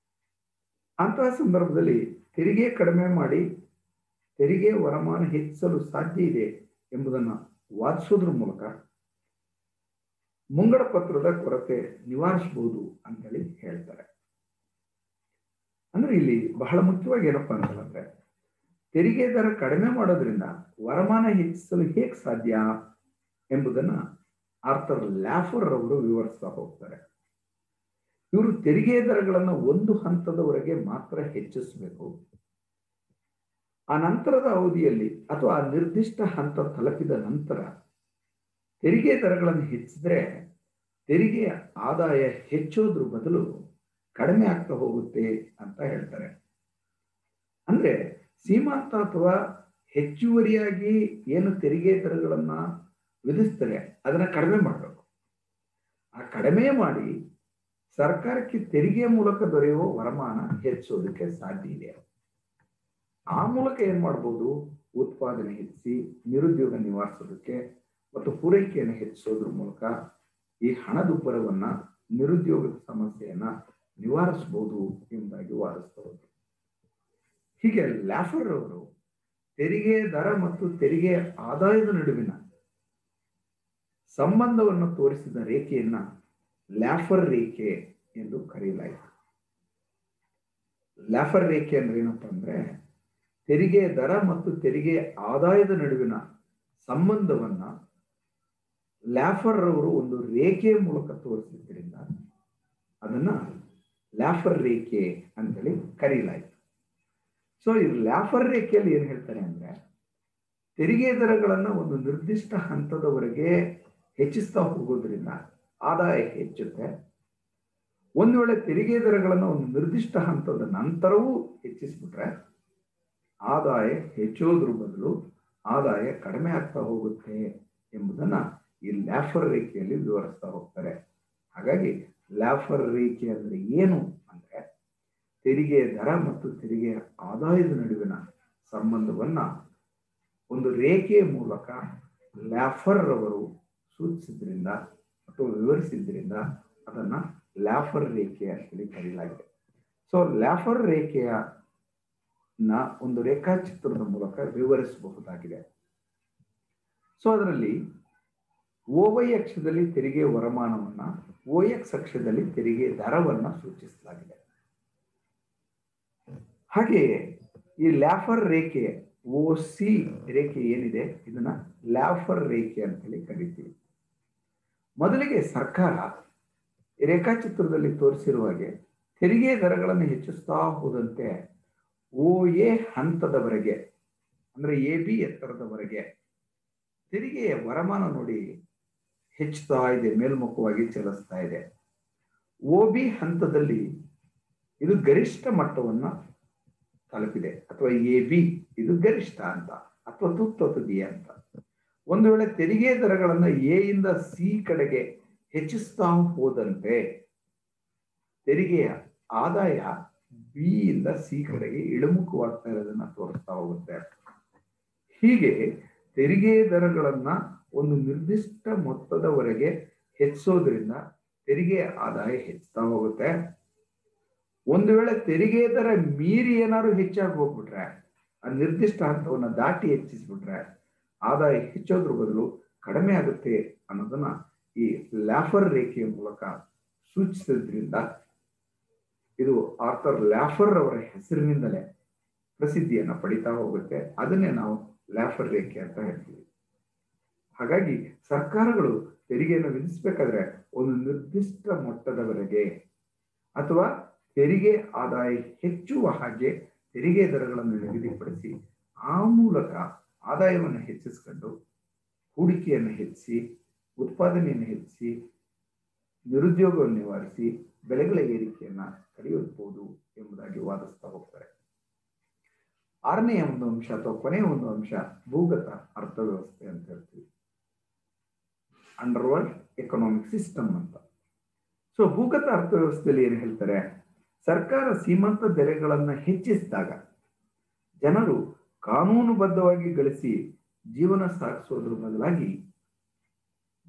ಅಂತಹ ಸಂದರ್ಭದಲ್ಲಿ ತೆರಿಗೆ ಕಡಿಮೆ ಮಾಡಿ ತೆರಿಗೆ ವರಮಾನ ಹೆಚ್ಚಿಸಲು ಸಾಧ್ಯ ಇದೆ ಎಂಬುದನ್ನು ವಾದಿಸೋದ್ರ ಮೂಲಕ ಮುಂಗಡ ಪತ್ರದ ಕೊರತೆ ನಿವಾರಿಸಬಹುದು ಅಂತೇಳಿ ಹೇಳ್ತಾರೆ. ಅಂದ್ರೆ ಇಲ್ಲಿ ಬಹಳ ಮುಖ್ಯವಾಗಿ ಏನಪ್ಪಾ ಅಂತಂದ್ರೆ, ತೆರಿಗೆ ದರ ಕಡಿಮೆ ಮಾಡೋದ್ರಿಂದ ವರಮಾನ ಹೆಚ್ಚಿಸಲು ಹೇಗೆ ಸಾಧ್ಯ ಎಂಬುದನ್ನ ಆರ್ಥರ್ ಲ್ಯಾಫರ್ ಅವರು ವಿವರಿಸ್ತಾ ಹೋಗ್ತಾರೆ. ಇವರು ತೆರಿಗೆ ದರಗಳನ್ನು ಒಂದು ಹಂತದವರೆಗೆ ಮಾತ್ರ ಹೆಚ್ಚಿಸಬೇಕು, ಆ ನಂತರದ ಅವಧಿಯಲ್ಲಿ ಅಥವಾ ಆ ನಿರ್ದಿಷ್ಟ ಹಂತ ತಲುಪಿದ ನಂತರ ತೆರಿಗೆ ದರಗಳನ್ನು ಹೆಚ್ಚಿದ್ರೆ ತೆರಿಗೆ ಆದಾಯ ಹೆಚ್ಚೋದ್ರ ಬದಲು ಕಡಿಮೆ ಆಗ್ತಾ ಹೋಗುತ್ತೆ ಅಂತ ಹೇಳ್ತಾರೆ. ಅಂದ್ರೆ ಸೀಮಾಂತ ಅಥವಾ ಹೆಚ್ಚುವರಿಯಾಗಿ ಏನು ತೆರಿಗೆ ದರಗಳನ್ನ ವಿಧಿಸ್ತಾರೆ ಅದನ್ನ ಕಡಿಮೆ ಮಾಡಬೇಕು. ಆ ಕಡಿಮೆ ಮಾಡಿ ಸರ್ಕಾರಕ್ಕೆ ತೆರಿಗೆ ಮೂಲಕ ದೊರೆಯುವ ವರಮಾನ ಹೆಚ್ಚೋದಕ್ಕೆ ಸಾಧ್ಯ ಇದೆ. ಆ ಮೂಲಕ ಏನ್ ಮಾಡ್ಬೋದು, ಉತ್ಪಾದನೆ ಹೆಚ್ಚಿಸಿ ನಿರುದ್ಯೋಗ ನಿವಾರಿಸೋದಕ್ಕೆ ಮತ್ತು ಪೂರೈಕೆಯನ್ನು ಹೆಚ್ಚಿಸೋದ್ರ ಮೂಲಕ ಈ ಹಣದುಬ್ಬರವನ್ನ, ನಿರುದ್ಯೋಗದ ಸಮಸ್ಯೆಯನ್ನ ನಿವಾರಿಸಬಹುದು ಎಂಬುದಾಗಿ ವಾದಿಸ್ತಾ ಹೋದರು. ಹೀಗೆ ಲ್ಯಾಫರ್ ಅವರು ತೆರಿಗೆ ದರ ಮತ್ತು ತೆರಿಗೆ ಆದಾಯದ ನಡುವಿನ ಸಂಬಂಧವನ್ನು ತೋರಿಸಿದ ರೇಖೆಯನ್ನ ಲ್ಯಾಫರ್ ರೇಖೆ ಎಂದು ಕರೆಯಲಾಯಿತು. ಲ್ಯಾಫರ್ ರೇಖೆ ಅಂದ್ರೆ ಏನಪ್ಪಾ ಅಂದ್ರೆ ತೆರಿಗೆ ದರ ಮತ್ತು ತೆರಿಗೆ ಆದಾಯದ ನಡುವಿನ ಸಂಬಂಧವನ್ನ ಲ್ಯಾಫರ್ ಅವರು ಒಂದು ರೇಖೆಯ ಮೂಲಕ ತೋರಿಸಿದ್ರಿಂದ ಅದನ್ನ ಲ್ಯಾಫರ್ ರೇಖೆ ಅಂತೇಳಿ ಕರೆಯಲಾಯಿತು. ಸೊ ಈ ಲ್ಯಾಫರ್ ರೇಖೆಯಲ್ಲಿ ಏನ್ ಹೇಳ್ತಾರೆ ಅಂದ್ರೆ ತೆರಿಗೆ ದರಗಳನ್ನ ಒಂದು ನಿರ್ದಿಷ್ಟ ಹಂತದವರೆಗೆ ಹೆಚ್ಚಿಸ್ತಾ ಹೋಗೋದ್ರಿಂದ ಆದಾಯ ಹೆಚ್ಚುತ್ತೆ. ಒಂದು ವೇಳೆ ತೆರಿಗೆ ದರಗಳನ್ನು ಒಂದು ನಿರ್ದಿಷ್ಟ ಹಂತದ ನಂತರವೂ ಹೆಚ್ಚಿಸ್ಬಿಟ್ರೆ ಆದಾಯ ಹೆಚ್ಚೋದ್ರ ಬದಲು ಆದಾಯ ಕಡಿಮೆ ಆಗ್ತಾ ಹೋಗುತ್ತೆ ಎಂಬುದನ್ನ ಈ ಲ್ಯಾಫರ್ ರೇಖೆಯಲ್ಲಿ ವಿವರಿಸ್ತಾ ಹೋಗ್ತಾರೆ. ಹಾಗಾಗಿ ಲ್ಯಾಫರ್ ರೇಖೆ ಅಂದ್ರೆ ಏನು ಅಂದ್ರೆ ತೆರಿಗೆ ದರ ಮತ್ತು ತೆರಿಗೆ ಆದಾಯದ ನಡುವಿನ ಸಂಬಂಧವನ್ನ ಒಂದು ರೇಖೆಯ ಮೂಲಕ ಲ್ಯಾಫರ್ ಅವರು ಸೂಚಿಸಿದ್ರಿಂದ ಅಥವಾ ವಿವರಿಸಿದ್ರಿಂದ ಅದನ್ನ ಲ್ಯಾಫರ್ ರೇಖೆ ಅಂತೇಳಿ ಕರೆಯಲಾಗಿದೆ. ಸೊ ಲ್ಯಾಫರ್ ರೇಖೆಯ ಒಂದು ರೇಖಾಚಿತ್ರದ ಮೂಲಕ ವಿವರಿಸಬಹುದಾಗಿದೆ. ಸೊ ಅದರಲ್ಲಿ OY ಅಕ್ಷದಲ್ಲಿ ತೆರಿಗೆ ವರಮಾನವನ್ನ, OX ಅಕ್ಷದಲ್ಲಿ ತೆರಿಗೆ ದರವನ್ನ ಸೂಚಿಸಲಾಗಿದೆ. ಹಾಗೆಯೇ ಈ ಲ್ಯಾಫರ್ ರೇಖೆ OC ರೇಖೆ ಏನಿದೆ ಇದನ್ನ ಲ್ಯಾಫರ್ ರೇಖೆ ಅಂತೇಳಿ ಕರಿತೀವಿ. ಮೊದಲಿಗೆ ಸರ್ಕಾರ ರೇಖಾಚಿತ್ರದಲ್ಲಿ ತೋರಿಸಿರುವ ಹಾಗೆ ತೆರಿಗೆ ದರಗಳನ್ನು ಹೆಚ್ಚಿಸ್ತಾ ಹೋದಂತೆ OA ಹಂತದವರೆಗೆ ಅಂದ್ರೆ AB ಎತ್ತರದವರೆಗೆ ತೆರಿಗೆಯ ವರಮಾನ ನೋಡಿ ಹೆಚ್ಚುತ್ತಾ ಇದೆ, ಮೇಲ್ಮುಖವಾಗಿ ಚಲಿಸ್ತಾ ಇದೆ. OB ಹಂತದಲ್ಲಿ ಇದು ಗರಿಷ್ಠ ಮಟ್ಟವನ್ನ ತಲುಪಿದೆ, ಅಥವಾ AB ಇದು ಗರಿಷ್ಠ ಅಂತ ಅಥವಾ ತುತ್ತುದಿಯ ಅಂತ. ಒಂದು ವೇಳೆ ತೆರಿಗೆ ದರಗಳನ್ನ A ಇಂದ C ಕಡೆಗೆ ಹೆಚ್ಚಿಸ್ತಾ ಹೋದಂತೆ ತೆರಿಗೆಯ ಆದಾಯ B ಇಂದ C ಕಡೆಗೆ ಇಳಿಮುಖವಾಗ್ತಾ ಇರೋದನ್ನ ತೋರಿಸ್ತಾ ಹೋಗುತ್ತೆ. ಹೀಗೆ ತೆರಿಗೆ ದರಗಳನ್ನ ಒಂದು ನಿರ್ದಿಷ್ಟ ಮೊತ್ತದವರೆಗೆ ಹೆಚ್ಚಿಸೋದ್ರಿಂದ ತೆರಿಗೆ ಆದಾಯ ಹೆಚ್ಚುತ್ತಾ ಹೋಗುತ್ತೆ. ಒಂದು ವೇಳೆ ತೆರಿಗೆ ದರ ಮೀರಿ ಏನಾದ್ರು ಹೆಚ್ಚಾಗಿ ಹೋಗ್ಬಿಟ್ರೆ, ಆ ನಿರ್ದಿಷ್ಟ ಹಂತವನ್ನ ದಾಟಿ ಹೆಚ್ಚಿಸ್ಬಿಟ್ರೆ ಆದಾಯ ಹೆಚ್ಚೋದ್ರ ಬದಲು ಕಡಿಮೆ ಆಗುತ್ತೆ ಅನ್ನೋದನ್ನ ಈ ಲ್ಯಾಫರ್ ರೇಖೆಯ ಮೂಲಕ ಸೂಚಿಸಿದ್ರಿಂದ ಇದು ಆರ್ಥರ್ ಲ್ಯಾಫರ್ ಅವರ ಹೆಸರಿನಿಂದಲೇ ಪ್ರಸಿದ್ಧಿಯನ್ನ ಪಡಿತಾ ಹೋಗುತ್ತೆ. ಅದನ್ನೇ ನಾವು ಲ್ಯಾಫರ್ ರೇಖೆ ಅಂತ ಹೇಳ್ತೀವಿ. ಹಾಗಾಗಿ ಸರ್ಕಾರಗಳು ತೆರಿಗೆಯನ್ನು ವಿಧಿಸಬೇಕಾದ್ರೆ ಒಂದು ನಿರ್ದಿಷ್ಟ ಮೊತ್ತದವರೆಗೆ ಅಥವಾ ತೆರಿಗೆ ಆದಾಯ ಹೆಚ್ಚುವ ಹಾಗೆ ತೆರಿಗೆ ದರಗಳನ್ನು ನಿಗದಿಪಡಿಸಿ ಆ ಮೂಲಕ ಆದಾಯವನ್ನು ಹೆಚ್ಚಿಸಿಕೊಂಡು ಹೂಡಿಕೆಯನ್ನು ಹೆಚ್ಚಿಸಿ, ಉತ್ಪಾದನೆಯನ್ನು ಹೆಚ್ಚಿಸಿ, ನಿರುದ್ಯೋಗವನ್ನು ನಿವಾರಿಸಿ ಬೆಲೆಗಳ ಏರಿಕೆಯನ್ನ ತಡೆಯಬಹುದು ಎಂಬುದಾಗಿ ವಾದಿಸ್ತಾ ಹೋಗ್ತಾರೆ. ಆರನೆಯ ಒಂದು ಅಂಶ ಅಥವಾ ಕೊನೆಯ ಒಂದು ಅಂಶ ಭೂಗತ ಅರ್ಥವ್ಯವಸ್ಥೆ ಅಂತ ಹೇಳ್ತೀವಿ, ಅಂಡರ್ವರ್ಲ್ಡ್ ಎಕನಾಮಿಕ್ ಸಿಸ್ಟಮ್ ಅಂತ. ಸೊ ಭೂಗತ ಅರ್ಥವ್ಯವಸ್ಥೆಯಲ್ಲಿ ಏನು ಹೇಳ್ತಾರೆ, ಸರ್ಕಾರ ಸೀಮಂತ ಬೆಲೆಗಳನ್ನ ಹೆಚ್ಚಿಸಿದಾಗ ಜನರು ಕಾನೂನುಬದ್ಧವಾಗಿ ಗಳಿಸಿ ಜೀವನ ಸಾಗಿಸೋದ್ರ ಬದಲಾಗಿ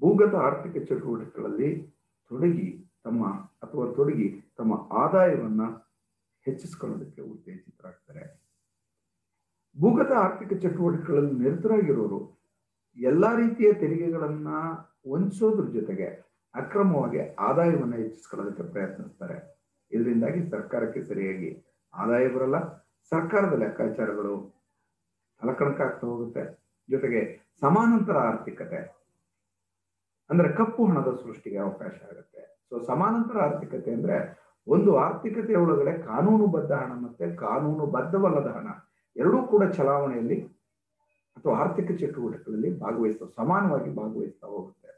ಭೂಗತ ಆರ್ಥಿಕ ಚಟುವಟಿಕೆಗಳಲ್ಲಿ ತೊಡಗಿ ತಮ್ಮ ಆದಾಯವನ್ನ ಹೆಚ್ಚಿಸಿಕೊಳ್ಳೋದಕ್ಕೆ ಉತ್ತೇಜಿತರಾಗ್ತಾರೆ. ಭೂಗತ ಆರ್ಥಿಕ ಚಟುವಟಿಕೆಗಳಲ್ಲಿ ನಿರತರಾಗಿರೋರು ಎಲ್ಲಾ ರೀತಿಯ ತೆರಿಗೆಗಳನ್ನ ವಂಚಿಸೋದ್ರ ಜೊತೆಗೆ ಅಕ್ರಮವಾಗಿ ಆದಾಯವನ್ನ ಹೆಚ್ಚಿಸ್ಕೊಳ್ಳೋದಕ್ಕೆ ಪ್ರಯತ್ನಿಸ್ತಾರೆ. ಇದರಿಂದಾಗಿ ಸರ್ಕಾರಕ್ಕೆ ಸರಿಯಾಗಿ ಆದಾಯ ಬರಲ್ಲ, ಸರ್ಕಾರದ ಲೆಕ್ಕಾಚಾರಗಳು ತಲಕಣಕ್ಕಾಗ್ತಾ ಹೋಗುತ್ತೆ. ಜೊತೆಗೆ ಸಮಾನಾಂತರ ಆರ್ಥಿಕತೆ ಅಂದ್ರೆ ಕಪ್ಪು ಹಣದ ಸೃಷ್ಟಿಗೆ ಅವಕಾಶ ಆಗುತ್ತೆ. ಸೊ ಸಮಾನಾಂತರ ಆರ್ಥಿಕತೆ ಅಂದ್ರೆ ಒಂದು ಆರ್ಥಿಕತೆಯ ಒಳಗಡೆ ಕಾನೂನುಬದ್ಧ ಹಣ ಮತ್ತೆ ಕಾನೂನುಬದ್ಧವಲ್ಲದ ಹಣ ಎರಡೂ ಕೂಡ ಚಲಾವಣೆಯಲ್ಲಿ ಅಥವಾ ಆರ್ಥಿಕ ಚಟುವಟಿಕೆಗಳಲ್ಲಿ ಸಮಾನವಾಗಿ ಭಾಗವಹಿಸ್ತಾ ಹೋಗುತ್ತೆ.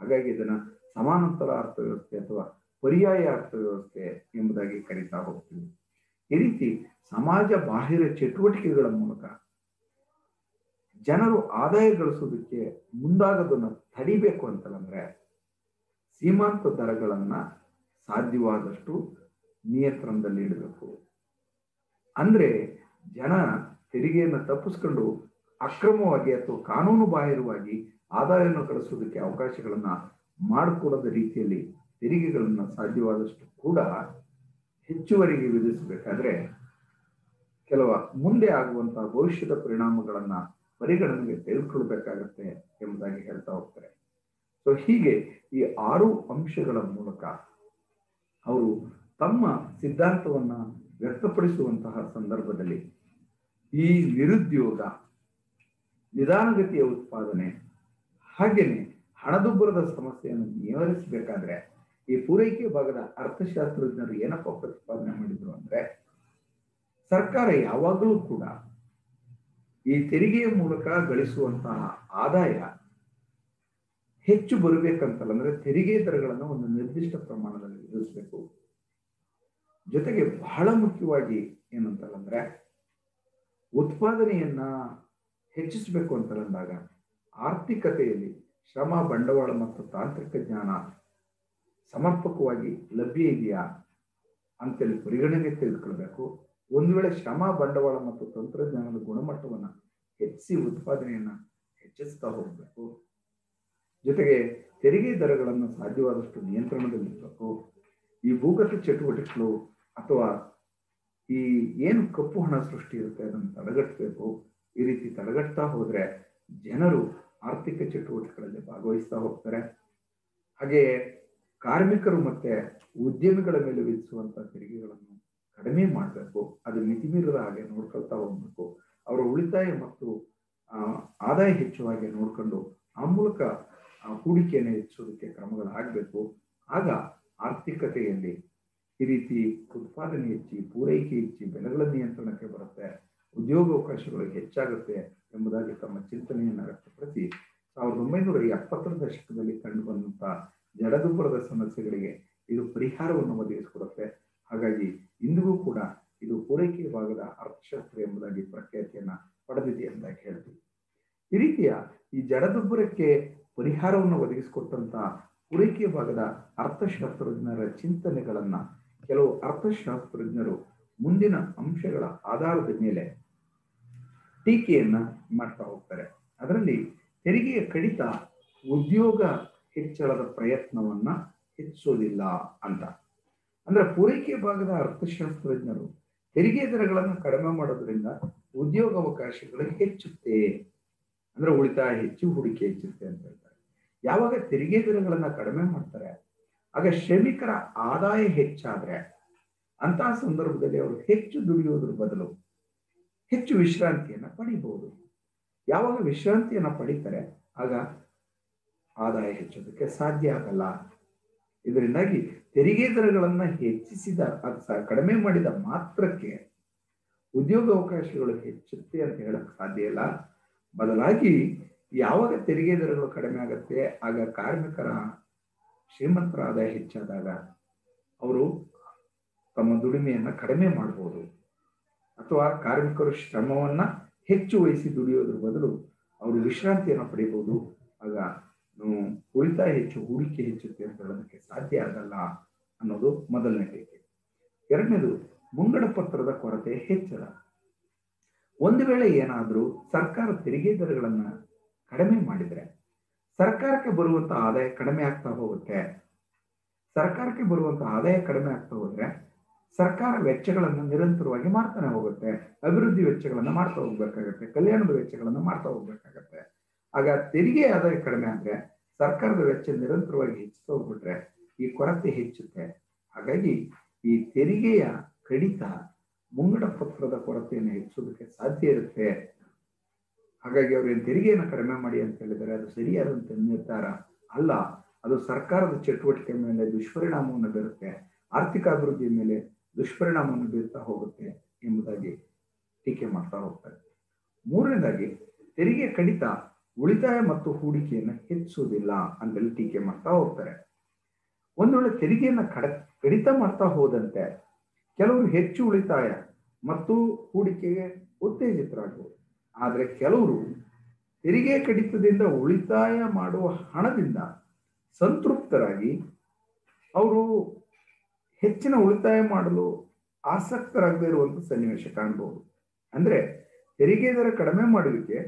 ಹಾಗಾಗಿ ಇದನ್ನ ಸಮಾನಾಂತರ ಅರ್ಥವ್ಯವಸ್ಥೆ ಅಥವಾ ಪರ್ಯಾಯ ಅರ್ಥವ್ಯವಸ್ಥೆ ಎಂಬುದಾಗಿ ಕರೀತಾ ಹೋಗ್ತೀವಿ. ಈ ರೀತಿ ಸಮಾಜ ಬಾಹಿರ ಚಟುವಟಿಕೆಗಳ ಮೂಲಕ ಜನರು ಆದಾಯ ಗಳಿಸೋದಕ್ಕೆ ಮುಂದಾಗೋದನ್ನ ತಡಿಬೇಕು ಅಂತಂದ್ರೆ ಸೀಮಾಂತ ದರಗಳನ್ನ ಸಾಧ್ಯವಾದಷ್ಟು ನಿಯಂತ್ರಣದಲ್ಲಿ ಇಡಬೇಕು. ಅಂದ್ರೆ ಜನ ತೆರಿಗೆಯನ್ನು ತಪ್ಪಿಸ್ಕೊಂಡು ಅಕ್ರಮವಾಗಿ ಅಥವಾ ಕಾನೂನು ಬಾಹಿರವಾಗಿ ಆದಾಯವನ್ನು ಗಳಿಸೋದಕ್ಕೆ ಅವಕಾಶಗಳನ್ನ ಮಾಡಿಕೊಡದ ರೀತಿಯಲ್ಲಿ ತೆರಿಗೆಗಳನ್ನ ಸಾಧ್ಯವಾದಷ್ಟು ಕೂಡ ಹೆಚ್ಚುವರಿಗೆ ವಿಧಿಸಬೇಕಾದ್ರೆ ಕೆಲವು ಮುಂದೆ ಆಗುವಂತಹ ಭವಿಷ್ಯದ ಪರಿಣಾಮಗಳನ್ನ ಪರಿಗಣನೆಗೆ ತೆಗೆದುಕೊಳ್ಬೇಕಾಗತ್ತೆ ಎಂಬುದಾಗಿ ಹೇಳ್ತಾ ಹೋಗ್ತಾರೆ. ಸೊ ಹೀಗೆ ಈ 6 ಅಂಶಗಳ ಮೂಲಕ ಅವರು ತಮ್ಮ ಸಿದ್ಧಾಂತವನ್ನ ವ್ಯಕ್ತಪಡಿಸುವಂತಹ ಸಂದರ್ಭದಲ್ಲಿ ಈ ನಿರುದ್ಯೋಗ, ನಿಧಾನಗತಿಯ ಉತ್ಪಾದನೆ, ಹಾಗೇನೆ ಹಣದುಬ್ಬರದ ಸಮಸ್ಯೆಯನ್ನು ನಿವಾರಿಸಬೇಕಾದ್ರೆ ಈ ಪೂರೈಕೆ ಭಾಗದ ಅರ್ಥಶಾಸ್ತ್ರಜ್ಞರು ಏನಪ್ಪ ಪ್ರತಿಪಾದನೆ ಮಾಡಿದ್ರು ಅಂದ್ರೆ, ಸರ್ಕಾರ ಯಾವಾಗಲೂ ಕೂಡ ಈ ತೆರಿಗೆಯ ಮೂಲಕ ಗಳಿಸುವಂತಹ ಆದಾಯ ಹೆಚ್ಚು ಬರಬೇಕಂತಲ್ಲ, ಅಂದ್ರೆ ತೆರಿಗೆ ದರಗಳನ್ನು ಒಂದು ನಿರ್ದಿಷ್ಟ ಪ್ರಮಾಣದಲ್ಲಿ ವಿಧಿಸಬೇಕು. ಜೊತೆಗೆ ಬಹಳ ಮುಖ್ಯವಾಗಿ ಏನಂತಂದ್ರೆ ಉತ್ಪಾದನೆಯನ್ನ ಹೆಚ್ಚಿಸಬೇಕು ಅಂತಂದಾಗ ಆರ್ಥಿಕತೆಯಲ್ಲಿ ಶ್ರಮ, ಬಂಡವಾಳ ಮತ್ತು ತಾಂತ್ರಿಕ ಜ್ಞಾನ ಸಮರ್ಪಕವಾಗಿ ಲಭ್ಯ ಇದೆಯಾ ಅಂತೇಳಿ ಪರಿಗಣನೆಗೆ ತೆಗೆದುಕೊಳ್ಬೇಕು. ಒಂದು ವೇಳೆ ಶ್ರಮ, ಬಂಡವಾಳ ಮತ್ತು ತಂತ್ರಜ್ಞಾನದ ಗುಣಮಟ್ಟವನ್ನ ಹೆಚ್ಚಿಸಿ ಉತ್ಪಾದನೆಯನ್ನ ಹೆಚ್ಚಿಸ್ತಾ ಹೋಗ್ಬೇಕು. ಜೊತೆಗೆ ತೆರಿಗೆ ದರಗಳನ್ನು ಸಾಧ್ಯವಾದಷ್ಟು ನಿಯಂತ್ರಣದಲ್ಲಿರಬೇಕು. ಈ ಭೂಗತ ಚಟುವಟಿಕೆಗಳು ಅಥವಾ ಈ ಏನು ಕಪ್ಪು ಹಣ ಸೃಷ್ಟಿ ಇರುತ್ತೆ ಅದನ್ನು ತಡೆಗಟ್ಟಬೇಕು. ಈ ರೀತಿ ತಡೆಗಟ್ತಾ ಹೋದ್ರೆ ಜನರು ಆರ್ಥಿಕ ಚಟುವಟಿಕೆಗಳಲ್ಲಿ ಭಾಗವಹಿಸ್ತಾ ಹೋಗ್ತಾರೆ. ಹಾಗೆ ಕಾರ್ಮಿಕರು ಮತ್ತೆ ಉದ್ಯಮಿಗಳ ಮೇಲೆ ವಿಧಿಸುವಂತಹ ತೆರಿಗೆಗಳನ್ನು ಕಡಿಮೆ ಮಾಡಬೇಕು. ಅದು ಮಿತಿಮೀರದ ಹಾಗೆ ನೋಡ್ಕೊಳ್ತಾ ಹೋಗ್ಬೇಕು. ಅವರ ಉಳಿತಾಯ ಮತ್ತು ಆದಾಯ ಹೆಚ್ಚುವ ಹಾಗೆ ನೋಡ್ಕೊಂಡು ಆ ಮೂಲಕ ಹೂಡಿಕೆಯನ್ನು ಹೆಚ್ಚೋದಕ್ಕೆ ಕ್ರಮಗಳಾಗಬೇಕು. ಆಗ ಆರ್ಥಿಕತೆಯಲ್ಲಿ ಈ ರೀತಿ ಉತ್ಪಾದನೆ ಹೆಚ್ಚಿ, ಪೂರೈಕೆ ಹೆಚ್ಚಿ, ಬೆಲೆಗಳ ನಿಯಂತ್ರಣಕ್ಕೆ ಬರುತ್ತೆ, ಉದ್ಯೋಗಾವಕಾಶಗಳು ಹೆಚ್ಚಾಗುತ್ತೆ ಎಂಬುದಾಗಿ ತಮ್ಮ ಚಿಂತನೆಯನ್ನು ವ್ಯಕ್ತಪಡಿಸಿ 1970ರ ದಶಕದಲ್ಲಿ ಕಂಡು ಬಂದಂತಹ ಜಡದುಬ್ಬರದ ಸಮಸ್ಯೆಗಳಿಗೆ ಇದು ಪರಿಹಾರವನ್ನು ಒದಗಿಸಿಕೊಡುತ್ತೆ. ಹಾಗಾಗಿ ಇಂದಿಗೂ ಕೂಡ ಇದು ಪೂರೈಕೆ ಭಾಗದ ಅರ್ಥಶಾಸ್ತ್ರ ಎಂಬುದಾಗಿ ಪ್ರಖ್ಯಾತಿಯನ್ನ ಪಡೆದಿದೆ ಎಂಬುದಾಗಿ ಹೇಳ್ತೀವಿ. ಈ ರೀತಿಯ ಈ ಜಡದುಬ್ಬರಕ್ಕೆ ಪರಿಹಾರವನ್ನು ಒದಗಿಸಿಕೊಟ್ಟಂತಹ ಪೂರೈಕೆ ಭಾಗದ ಅರ್ಥಶಾಸ್ತ್ರಜ್ಞರ ಚಿಂತನೆಗಳನ್ನ ಕೆಲವು ಅರ್ಥಶಾಸ್ತ್ರಜ್ಞರು ಮುಂದಿನ ಅಂಶಗಳ ಆಧಾರದ ಮೇಲೆ ಟೀಕೆಯನ್ನ ಮಾಡ್ತಾ ಹೋಗ್ತಾರೆ. ಅದರಲ್ಲಿ ತೆರಿಗೆಯ ಕಡಿತ ಉದ್ಯೋಗ ಹೆಚ್ಚಳದ ಪ್ರಯತ್ನವನ್ನ ಹೆಚ್ಚಿಸೋದಿಲ್ಲ ಅಂತ. ಅಂದ್ರೆ ಪೂರೈಕೆ ಭಾಗದ ಅರ್ಥಶಾಸ್ತ್ರಜ್ಞರು ತೆರಿಗೆ ದರಗಳನ್ನು ಕಡಿಮೆ ಮಾಡೋದ್ರಿಂದ ಉದ್ಯೋಗಾವಕಾಶಗಳು ಹೆಚ್ಚುತ್ತೆ, ಅಂದ್ರೆ ಉಳಿತಾಯ ಹೆಚ್ಚು, ಹೂಡಿಕೆ ಹೆಚ್ಚುತ್ತೆ ಅಂತ ಹೇಳ್ತಾರೆ. ಯಾವಾಗ ತೆರಿಗೆ ದರಗಳನ್ನ ಕಡಿಮೆ ಮಾಡ್ತಾರೆ ಆಗ ಶ್ರಮಿಕರ ಆದಾಯ ಹೆಚ್ಚಾದ್ರೆ ಅಂತಹ ಸಂದರ್ಭದಲ್ಲಿ ಅವರು ಹೆಚ್ಚು ದುಡಿಯೋದ್ರ ಬದಲು ಹೆಚ್ಚು ವಿಶ್ರಾಂತಿಯನ್ನ ಪಡಿಬಹುದು. ಯಾವಾಗ ವಿಶ್ರಾಂತಿಯನ್ನ ಪಡಿತಾರೆ ಆಗ ಆದಾಯ ಹೆಚ್ಚೋದಕ್ಕೆ ಸಾಧ್ಯ ಆಗಲ್ಲ. ಇದರಿಂದಾಗಿ ತೆರಿಗೆ ದರಗಳನ್ನ ಹೆಚ್ಚಿಸಿದ ಕಡಿಮೆ ಮಾಡಿದ ಮಾತ್ರಕ್ಕೆ ಉದ್ಯೋಗಾವಕಾಶಗಳು ಹೆಚ್ಚುತ್ತೆ ಅಂತ ಹೇಳಕ್ ಸಾಧ್ಯ ಇಲ್ಲ. ಬದಲಾಗಿ ಯಾವಾಗ ತೆರಿಗೆ ದರಗಳು ಕಡಿಮೆ ಆಗುತ್ತೆ ಆಗ ಕಾರ್ಮಿಕರ, ಶ್ರೀಮಂತರ ಆದಾಯ ಹೆಚ್ಚಾದಾಗ ಅವರು ತಮ್ಮ ದುಡಿಮೆಯನ್ನ ಕಡಿಮೆ ಮಾಡಬಹುದು, ಅಥವಾ ಕಾರ್ಮಿಕರು ಶ್ರಮವನ್ನ ಹೆಚ್ಚು ವಹಿಸಿ ದುಡಿಯೋದ್ರ ಬದಲು ಅವರು ವಿಶ್ರಾಂತಿಯನ್ನ ಪಡಿಬಹುದು. ಆಗ ಉಳಿತಾಯ ಹೆಚ್ಚು, ಹೂಡಿಕೆ ಹೆಚ್ಚುತ್ತೆ ಅಂತ ಹೇಳೋದಕ್ಕೆ ಸಾಧ್ಯ ಆಗಲ್ಲ ಅನ್ನೋದು ಮೊದಲನೇ ಟೀಕೆ. ಎರಡನೇದು, ಮುಂಗಡ ಪತ್ರದ ಕೊರತೆ ಹೆಚ್ಚಳ. ಒಂದು ವೇಳೆ ಏನಾದ್ರೂ ಸರ್ಕಾರ ತೆರಿಗೆ ದರಗಳನ್ನ ಕಡಿಮೆ ಮಾಡಿದ್ರೆ ಸರ್ಕಾರಕ್ಕೆ ಬರುವಂತಹ ಆದಾಯ ಕಡಿಮೆ ಆಗ್ತಾ ಹೋಗುತ್ತೆ. ಸರ್ಕಾರಕ್ಕೆ ಬರುವಂತಹ ಆದಾಯ ಕಡಿಮೆ ಆಗ್ತಾ ಹೋದ್ರೆ ಸರ್ಕಾರ ವೆಚ್ಚಗಳನ್ನು ನಿರಂತರವಾಗಿ ಮಾಡ್ತಾನೆ ಹೋಗುತ್ತೆ. ಅಭಿವೃದ್ಧಿ ವೆಚ್ಚಗಳನ್ನ ಮಾಡ್ತಾ ಹೋಗ್ಬೇಕಾಗತ್ತೆ, ಕಲ್ಯಾಣದ ವೆಚ್ಚಗಳನ್ನ ಮಾಡ್ತಾ ಹೋಗ್ಬೇಕಾಗತ್ತೆ. ಆಗ ತೆರಿಗೆ ಆದಾಯ ಕಡಿಮೆ ಆದ್ರೆ ಸರ್ಕಾರದ ವೆಚ್ಚ ನಿರಂತರವಾಗಿ ಹೆಚ್ಚುತ್ತಾ ಹೋಗ್ಬಿಟ್ರೆ ಈ ಕೊರತೆ ಹೆಚ್ಚುತ್ತೆ. ಹಾಗಾಗಿ ಈ ತೆರಿಗೆಯ ಕಡಿತ ಮುಂಗಡ ಪತ್ರದ ಕೊರತೆಯನ್ನು ಹೆಚ್ಚೋದಕ್ಕೆ ಸಾಧ್ಯ ಇರುತ್ತೆ. ಹಾಗಾಗಿ ಅವ್ರೇನು ತೆರಿಗೆಯನ್ನು ಕಡಿಮೆ ಮಾಡಿ ಅಂತ ಹೇಳಿದರೆ ಅದು ಸರಿಯಾದಂತ ನಿರ್ಧಾರ ಅಲ್ಲ. ಅದು ಸರ್ಕಾರದ ಚಟುವಟಿಕೆ ಮೇಲೆ ದುಷ್ಪರಿಣಾಮವನ್ನು ಬೀರುತ್ತೆ, ಆರ್ಥಿಕ ಅಭಿವೃದ್ಧಿಯ ಮೇಲೆ ದುಷ್ಪರಿಣಾಮವನ್ನು ಬೀರ್ತಾ ಹೋಗುತ್ತೆ ಎಂಬುದಾಗಿ ಟೀಕೆ ಮಾಡ್ತಾ ಹೋಗ್ತಾರೆ. ಮೂರನೇದಾಗಿ, ತೆರಿಗೆ ಕಡಿತ ಉಳಿತಾಯ ಮತ್ತು ಹೂಡಿಕೆಯನ್ನು ಹೆಚ್ಚಿಸುವುದಿಲ್ಲ ಅಂತೇಳಿ ಟೀಕೆ ಮಾಡ್ತಾ ಹೋಗ್ತಾರೆ. ಒಂದು ವೇಳೆ ತೆರಿಗೆಯನ್ನ ಕಡಿತ ಮಾಡ್ತಾ ಹೋದಂತೆ ಕೆಲವರು ಹೆಚ್ಚು ಉಳಿತಾಯ ಮತ್ತು ಹೂಡಿಕೆಗೆ ಉತ್ತೇಜಿತರಾಗಬಹುದು. ಆದ್ರೆ ಕೆಲವರು ತೆರಿಗೆ ಕಡಿತದಿಂದ ಉಳಿತಾಯ ಮಾಡುವ ಹಣದಿಂದ ಸಂತೃಪ್ತರಾಗಿ ಅವರು ಹೆಚ್ಚಿನ ಉಳಿತಾಯ ಮಾಡಲು ಆಸಕ್ತರಾಗದೇ ಇರುವಂತ ಸನ್ನಿವೇಶ ಕಾಣಬಹುದು. ಅಂದ್ರೆ ತೆರಿಗೆ ದರ ಕಡಿಮೆ ಮಾಡುವಿಕೆ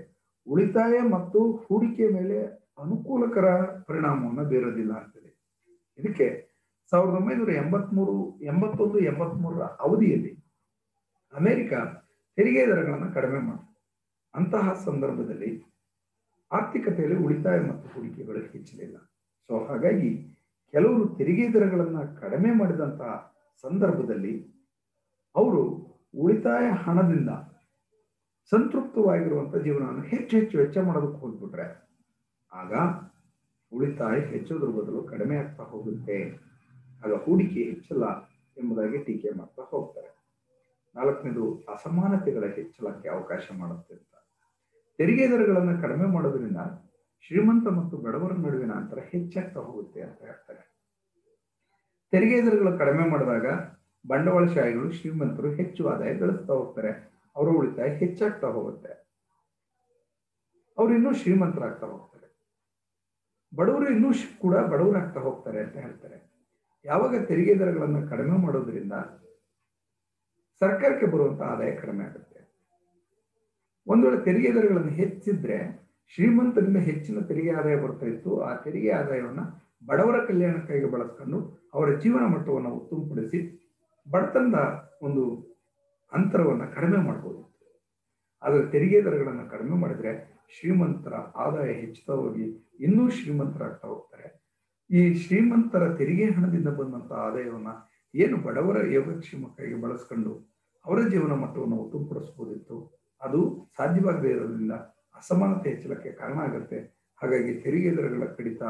ಉಳಿತಾಯ ಮತ್ತು ಹೂಡಿಕೆ ಮೇಲೆ ಅನುಕೂಲಕರ ಪರಿಣಾಮವನ್ನು ಬೀರೋದಿಲ್ಲ ಅಂತದೆ. ಇದಕ್ಕೆ 1981-83 ಅವಧಿಯಲ್ಲಿ ಅಮೆರಿಕ ತೆರಿಗೆ ದರಗಳನ್ನು ಕಡಿಮೆ ಮಾಡಿತು. ಅಂತಹ ಸಂದರ್ಭದಲ್ಲಿ ಆರ್ಥಿಕತೆಯಲ್ಲಿ ಉಳಿತಾಯ ಮತ್ತು ಹೂಡಿಕೆಗಳು ಹೆಚ್ಚಲಿಲ್ಲ. ಸೊ ಹಾಗಾಗಿ ಕೆಲವರು ತೆರಿಗೆ ದರಗಳನ್ನು ಕಡಿಮೆ ಮಾಡಿದಂತಹ ಸಂದರ್ಭದಲ್ಲಿ ಅವರು ಉಳಿತಾಯ ಹಣದಿಂದ ಸಂತೃಪ್ತವಾಗಿರುವಂಥ ಜೀವನವನ್ನು ಹೆಚ್ಚು ಹೆಚ್ಚು ವೆಚ್ಚ ಮಾಡೋದಕ್ಕೆ ಹೋಗ್ಬಿಟ್ರೆ ಆಗ ಉಳಿತಾಯ ಹೆಚ್ಚೋದ್ರ ಬದಲು ಕಡಿಮೆ ಆಗ್ತಾ ಹೋಗುತ್ತೆ, ಆಗ ಹೂಡಿಕೆ ಹೆಚ್ಚಲ್ಲ ಎಂಬುದಾಗಿ ಟೀಕೆ ಮಾಡ್ತಾ ಹೋಗ್ತಾರೆ. 4ನೇದು ಅಸಮಾನತೆಗಳ ಹೆಚ್ಚಳಕ್ಕೆ ಅವಕಾಶ ಮಾಡುತ್ತೆ ಅಂತ. ತೆರಿಗೆ ದರಗಳನ್ನು ಕಡಿಮೆ ಮಾಡೋದ್ರಿಂದ ಶ್ರೀಮಂತ ಮತ್ತು ಬಡವರ ನಡುವಿನ ಅಂತರ ಹೆಚ್ಚಾಗ್ತಾ ಹೋಗುತ್ತೆ ಅಂತ ಹೇಳ್ತಾರೆ. ತೆರಿಗೆ ದರಗಳು ಕಡಿಮೆ ಮಾಡಿದಾಗ ಬಂಡವಾಳಶಾಹಿಗಳು ಶ್ರೀಮಂತರು ಹೆಚ್ಚು ಆದಾಯ ಗಳಿಸ್ತಾ ಹೋಗ್ತಾರೆ, ಅವರ ಉಳಿತಾಯ ಹೆಚ್ಚಾಗ್ತಾ ಹೋಗುತ್ತೆ, ಅವರು ಇನ್ನೂ ಶ್ರೀಮಂತರಾಗ್ತಾ ಹೋಗ್ತಾರೆ, ಬಡವರು ಇನ್ನೂ ಕೂಡ ಬಡವರಾಗ್ತಾ ಹೋಗ್ತಾರೆ ಅಂತ ಹೇಳ್ತಾರೆ. ಯಾವಾಗ ತೆರಿಗೆ ದರಗಳನ್ನು ಕಡಿಮೆ ಮಾಡೋದ್ರಿಂದ ಸರ್ಕಾರಕ್ಕೆ ಬರುವಂತ ಆದಾಯ ಕಡಿಮೆ ಆಗುತ್ತೆ. ಒಂದು ವೇಳೆ ತೆರಿಗೆ ದರಗಳನ್ನು ಹೆಚ್ಚಿದ್ರೆ ಶ್ರೀಮಂತರಿಂದ ಹೆಚ್ಚಿನ ತೆರಿಗೆ ಆದಾಯ ಬರ್ತಾ ಇತ್ತು. ಆ ತೆರಿಗೆ ಆದಾಯವನ್ನ ಬಡವರ ಕಲ್ಯಾಣಕ್ಕಾಗಿ ಬಳಸ್ಕೊಂಡು ಅವರ ಜೀವನ ಮಟ್ಟವನ್ನು ಉತ್ತಮಪಡಿಸಿ ಬಡತನದ ಒಂದು ಅಂತರವನ್ನು ಕಡಿಮೆ ಮಾಡ್ಬೋದು. ಆದರೆ ತೆರಿಗೆ ದರಗಳನ್ನು ಕಡಿಮೆ ಮಾಡಿದ್ರೆ ಶ್ರೀಮಂತರ ಆದಾಯ ಹೆಚ್ಚುತ್ತಾ ಹೋಗಿ ಇನ್ನೂ ಶ್ರೀಮಂತರಾಗ್ತಾ ಹೋಗ್ತಾರೆ. ಈ ಶ್ರೀಮಂತರ ತೆರಿಗೆ ಹಣದಿಂದ ಬಂದಂತ ಆದಾಯವನ್ನ ಏನು ಬಡವರ ಯೋಗಕ್ಷೇಮಕ್ಕಾಗಿ ಬಳಸ್ಕೊಂಡು ಅವರ ಜೀವನ ಮಟ್ಟವನ್ನು ಉತ್ತಮಪಡಿಸಬಹುದಿತ್ತು, ಅದು ಸಾಧ್ಯವಾಗದೇ ಇರೋದ್ರಿಂದ ಅಸಮಾನತೆ ಹೆಚ್ಚಳಕ್ಕೆ ಕಾರಣ ಆಗುತ್ತೆ. ಹಾಗಾಗಿ ತೆರಿಗೆ ದರಗಳ ಕಡಿತ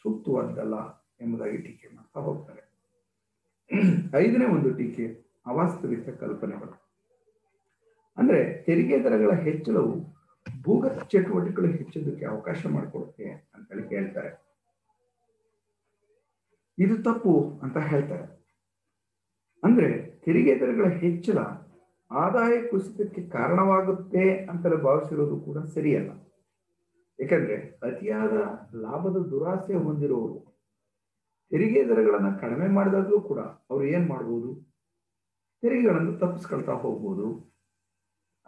ಸೂಕ್ತವಾದ್ದಲ್ಲ ಎಂಬುದಾಗಿ ಟೀಕೆ ಮಾಡ್ತಾ ಹೋಗ್ತಾರೆ. 5ನೇ ಒಂದು ಟೀಕೆ ಅವಾಸ್ತವಿಕ ಕಲ್ಪನೆಗಳು. ಅಂದ್ರೆ ತೆರಿಗೆ ದರಗಳ ಹೆಚ್ಚಳವು ಭೂಗತ ಚಟುವಟಿಕೆಗಳು ಹೆಚ್ಚೋದಕ್ಕೆ ಅವಕಾಶ ಮಾಡಿಕೊಡುತ್ತೆ ಅಂತೇಳಿ ಹೇಳ್ತಾರೆ. ಇದು ತಪ್ಪು ಅಂತ ಹೇಳ್ತಾರೆ. ಅಂದ್ರೆ ತೆರಿಗೆ ದರಗಳ ಹೆಚ್ಚಳ ಆದಾಯ ಕುಸಿತಕ್ಕೆ ಕಾರಣವಾಗುತ್ತೆ ಅಂತಲೇ ಭಾವಿಸಿರೋದು ಕೂಡ ಸರಿಯಲ್ಲ. ಯಾಕಂದ್ರೆ ಅತಿಯಾದ ಲಾಭದ ದುರಾಸೆ ಹೊಂದಿರೋರು ತೆರಿಗೆ ದರಗಳನ್ನ ಕಡಿಮೆ ಮಾಡಿದಾಗಲೂ ಕೂಡ ಅವ್ರು ಏನ್ ಮಾಡ್ಬೋದು, ತೆರಿಗೆಗಳನ್ನು ತಪ್ಪಿಸ್ಕೊಳ್ತಾ ಹೋಗ್ಬೋದು,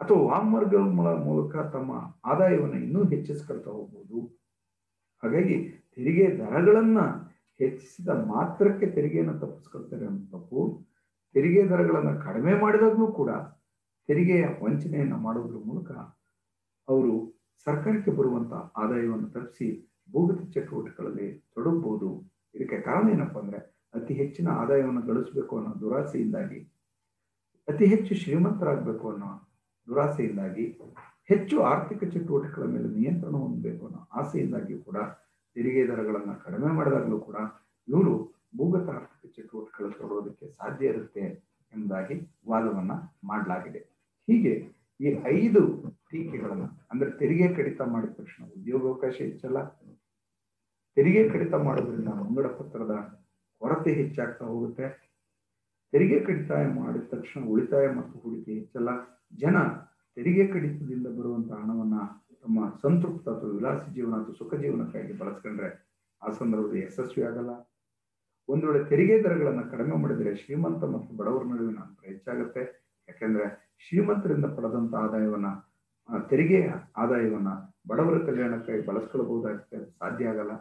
ಅಥವಾ ವಾಮಮಾರ್ಗಗಳ ಮೂಲಕ ತಮ್ಮ ಆದಾಯವನ್ನು ಇನ್ನೂ ಹೆಚ್ಚಿಸ್ಕೊಳ್ತಾ ಹೋಗ್ಬೋದು. ಹಾಗಾಗಿ ತೆರಿಗೆ ದರಗಳನ್ನ ಹೆಚ್ಚಿಸಿದ ಮಾತ್ರಕ್ಕೆ ತೆರಿಗೆಯನ್ನು ತಪ್ಪಿಸ್ಕೊಳ್ತಾರೆ ಅನ್ನೋ ತಪ್ಪು. ತೆರಿಗೆ ದರಗಳನ್ನು ಕಡಿಮೆ ಮಾಡಿದಾಗಲೂ ಕೂಡ ತೆರಿಗೆಯ ವಂಚನೆಯನ್ನ ಮಾಡೋದ್ರ ಮೂಲಕ ಅವರು ಸರ್ಕಾರಕ್ಕೆ ಬರುವಂತ ಆದಾಯವನ್ನು ತಪ್ಪಿಸಿ ಭೂಗತ ಚಟುವಟಿಕೆಗಳಲ್ಲಿ ತೊಡಗಬಹುದು. ಇದಕ್ಕೆ ಕಾರಣ ಏನಪ್ಪಾ ಅಂದ್ರೆ ಅತಿ ಹೆಚ್ಚಿನ ಆದಾಯವನ್ನು ಗಳಿಸಬೇಕು ಅನ್ನೋ ದುರಾಸೆಯಿಂದಾಗಿ, ಅತಿ ಹೆಚ್ಚು ಶ್ರೀಮಂತರಾಗಬೇಕು ಅನ್ನೋ ದುರಾಸೆಯಿಂದಾಗಿ, ಹೆಚ್ಚು ಆರ್ಥಿಕ ಚಟುವಟಿಕೆಗಳ ಮೇಲೆ ನಿಯಂತ್ರಣ ಹೊಂದಬೇಕು ಅನ್ನೋ ಆಸೆಯಿಂದಾಗಿ ಕೂಡ ತೆರಿಗೆ ದರಗಳನ್ನ ಕಡಿಮೆ ಮಾಡಿದಾಗಲೂ ಕೂಡ ಇವರು ಭೂಗತ ಆರ್ಥಿಕ ಚಟುವಟಿಕೆಗಳು ತೊಡೋದಕ್ಕೆ ಸಾಧ್ಯ ಇರುತ್ತೆ ಎಂಬುದಾಗಿ ವಾದವನ್ನ ಮಾಡಲಾಗಿದೆ. ಹೀಗೆ ಈ 5 ಟೀಕೆಗಳನ್ನ, ಅಂದ್ರೆ ತೆರಿಗೆ ಕಡಿತ ಮಾಡಿದ ತಕ್ಷಣ ಉದ್ಯೋಗಾವಕಾಶ ಹೆಚ್ಚಲ್ಲ, ತೆರಿಗೆ ಕಡಿತ ಮಾಡೋದ್ರಿಂದ ಮುಂಗಡ ಪತ್ರದ ಕೊರತೆ ಹೆಚ್ಚಾಗ್ತಾ ಹೋಗುತ್ತೆ, ತೆರಿಗೆ ಕಡಿತ ಮಾಡಿದ ತಕ್ಷಣ ಉಳಿತಾಯ ಮತ್ತು ಹೂಡಿಕೆ ಹೆಚ್ಚಲ್ಲ, ಜನ ತೆರಿಗೆ ಕಡಿತದಿಂದ ಬರುವಂತಹ ಹಣವನ್ನ ತಮ್ಮ ಸಂತೃಪ್ತ ಅಥವಾ ವಿಲಾಸಿ ಜೀವನ ಅಥವಾ ಸುಖ ಜೀವನಕ್ಕಾಗಿ ಬಳಸ್ಕೊಂಡ್ರೆ ಆ ಸಂದರ್ಭದಲ್ಲಿ ಯಶಸ್ವಿ ಆಗಲ್ಲ. ಒಂದು ವೇಳೆ ತೆರಿಗೆ ದರಗಳನ್ನ ಕಡಿಮೆ ಮಾಡಿದ್ರೆ ಶ್ರೀಮಂತ ಮತ್ತು ಬಡವರ ನಡುವಿನ ಅಂತರ ಹೆಚ್ಚಾಗುತ್ತೆ. ಯಾಕೆಂದ್ರೆ ಶ್ರೀಮಂತರಿಂದ ಪಡೆದಂತ ಆದಾಯವನ್ನ, ತೆರಿಗೆ ಆದಾಯವನ್ನ ಬಡವರ ಕಲ್ಯಾಣಕ್ಕಾಗಿ ಬಳಸ್ಕೊಳ್ಬಹುದಾಗುತ್ತೆ, ಸಾಧ್ಯ ಆಗಲ್ಲ.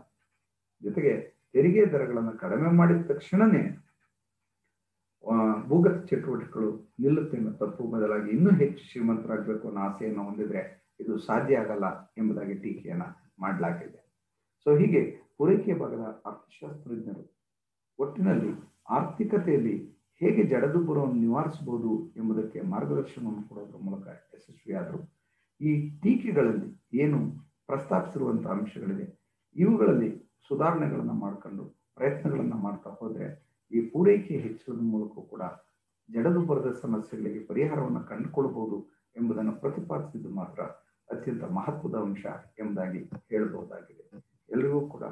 ಜೊತೆಗೆ ತೆರಿಗೆ ದರಗಳನ್ನ ಕಡಿಮೆ ಮಾಡಿದ ತಕ್ಷಣನೇ ಭೂಗತ ಚಟುವಟಿಕೆಗಳು ನಿಲ್ಲುತ್ತೆ ಅನ್ನೋ ತಪ್ಪು ಬದಲಾಗಿ ಇನ್ನೂ ಹೆಚ್ಚು ಶ್ರೀಮಂತರಾಗಬೇಕು ಅನ್ನೋ ಆಸೆಯನ್ನು ಹೊಂದಿದ್ರೆ ಇದು ಸಾಧ್ಯ ಆಗಲ್ಲ ಎಂಬುದಾಗಿ ಟೀಕೆಯನ್ನ ಮಾಡಲಾಗಿದೆ. ಸೊ ಹೀಗೆ ಪೂರೈಕೆ ಭಾಗದ ಅರ್ಥಶಾಸ್ತ್ರಜ್ಞರು ಒಟ್ಟಿನಲ್ಲಿ ಆರ್ಥಿಕತೆಯಲ್ಲಿ ಹೇಗೆ ಜಡದುಬ್ಬರವನ್ನು ನಿವಾರಿಸಬಹುದು ಎಂಬುದಕ್ಕೆ ಮಾರ್ಗದರ್ಶನವನ್ನು ಕೊಡೋದ್ರ ಮೂಲಕ ಯಶಸ್ವಿಯಾದರು. ಈ ಟೀಕೆಗಳಲ್ಲಿ ಏನು ಪ್ರಸ್ತಾಪಿಸಿರುವಂತಹ ಅಂಶಗಳಿದೆ, ಇವುಗಳಲ್ಲಿ ಸುಧಾರಣೆಗಳನ್ನ ಮಾಡಿಕೊಂಡು ಪ್ರಯತ್ನಗಳನ್ನ ಮಾಡ್ತಾ ಹೋದ್ರೆ ಈ ಪೂರೈಕೆ ಹೆಚ್ಚಳದ ಮೂಲಕ ಕೂಡ ಜಡದುಬ್ಬರದ ಸಮಸ್ಯೆಗಳಿಗೆ ಪರಿಹಾರವನ್ನು ಕಂಡುಕೊಳ್ಳಬಹುದು ಎಂಬುದನ್ನು ಪ್ರತಿಪಾದಿಸಿದ್ದು ಮಾತ್ರ ಅತ್ಯಂತ ಮಹತ್ವದ ಅಂಶ ಎಂಬುದಾಗಿ ಹೇಳಬಹುದಾಗಿದೆ. ಎಲ್ರಿಗೂ ಕೂಡ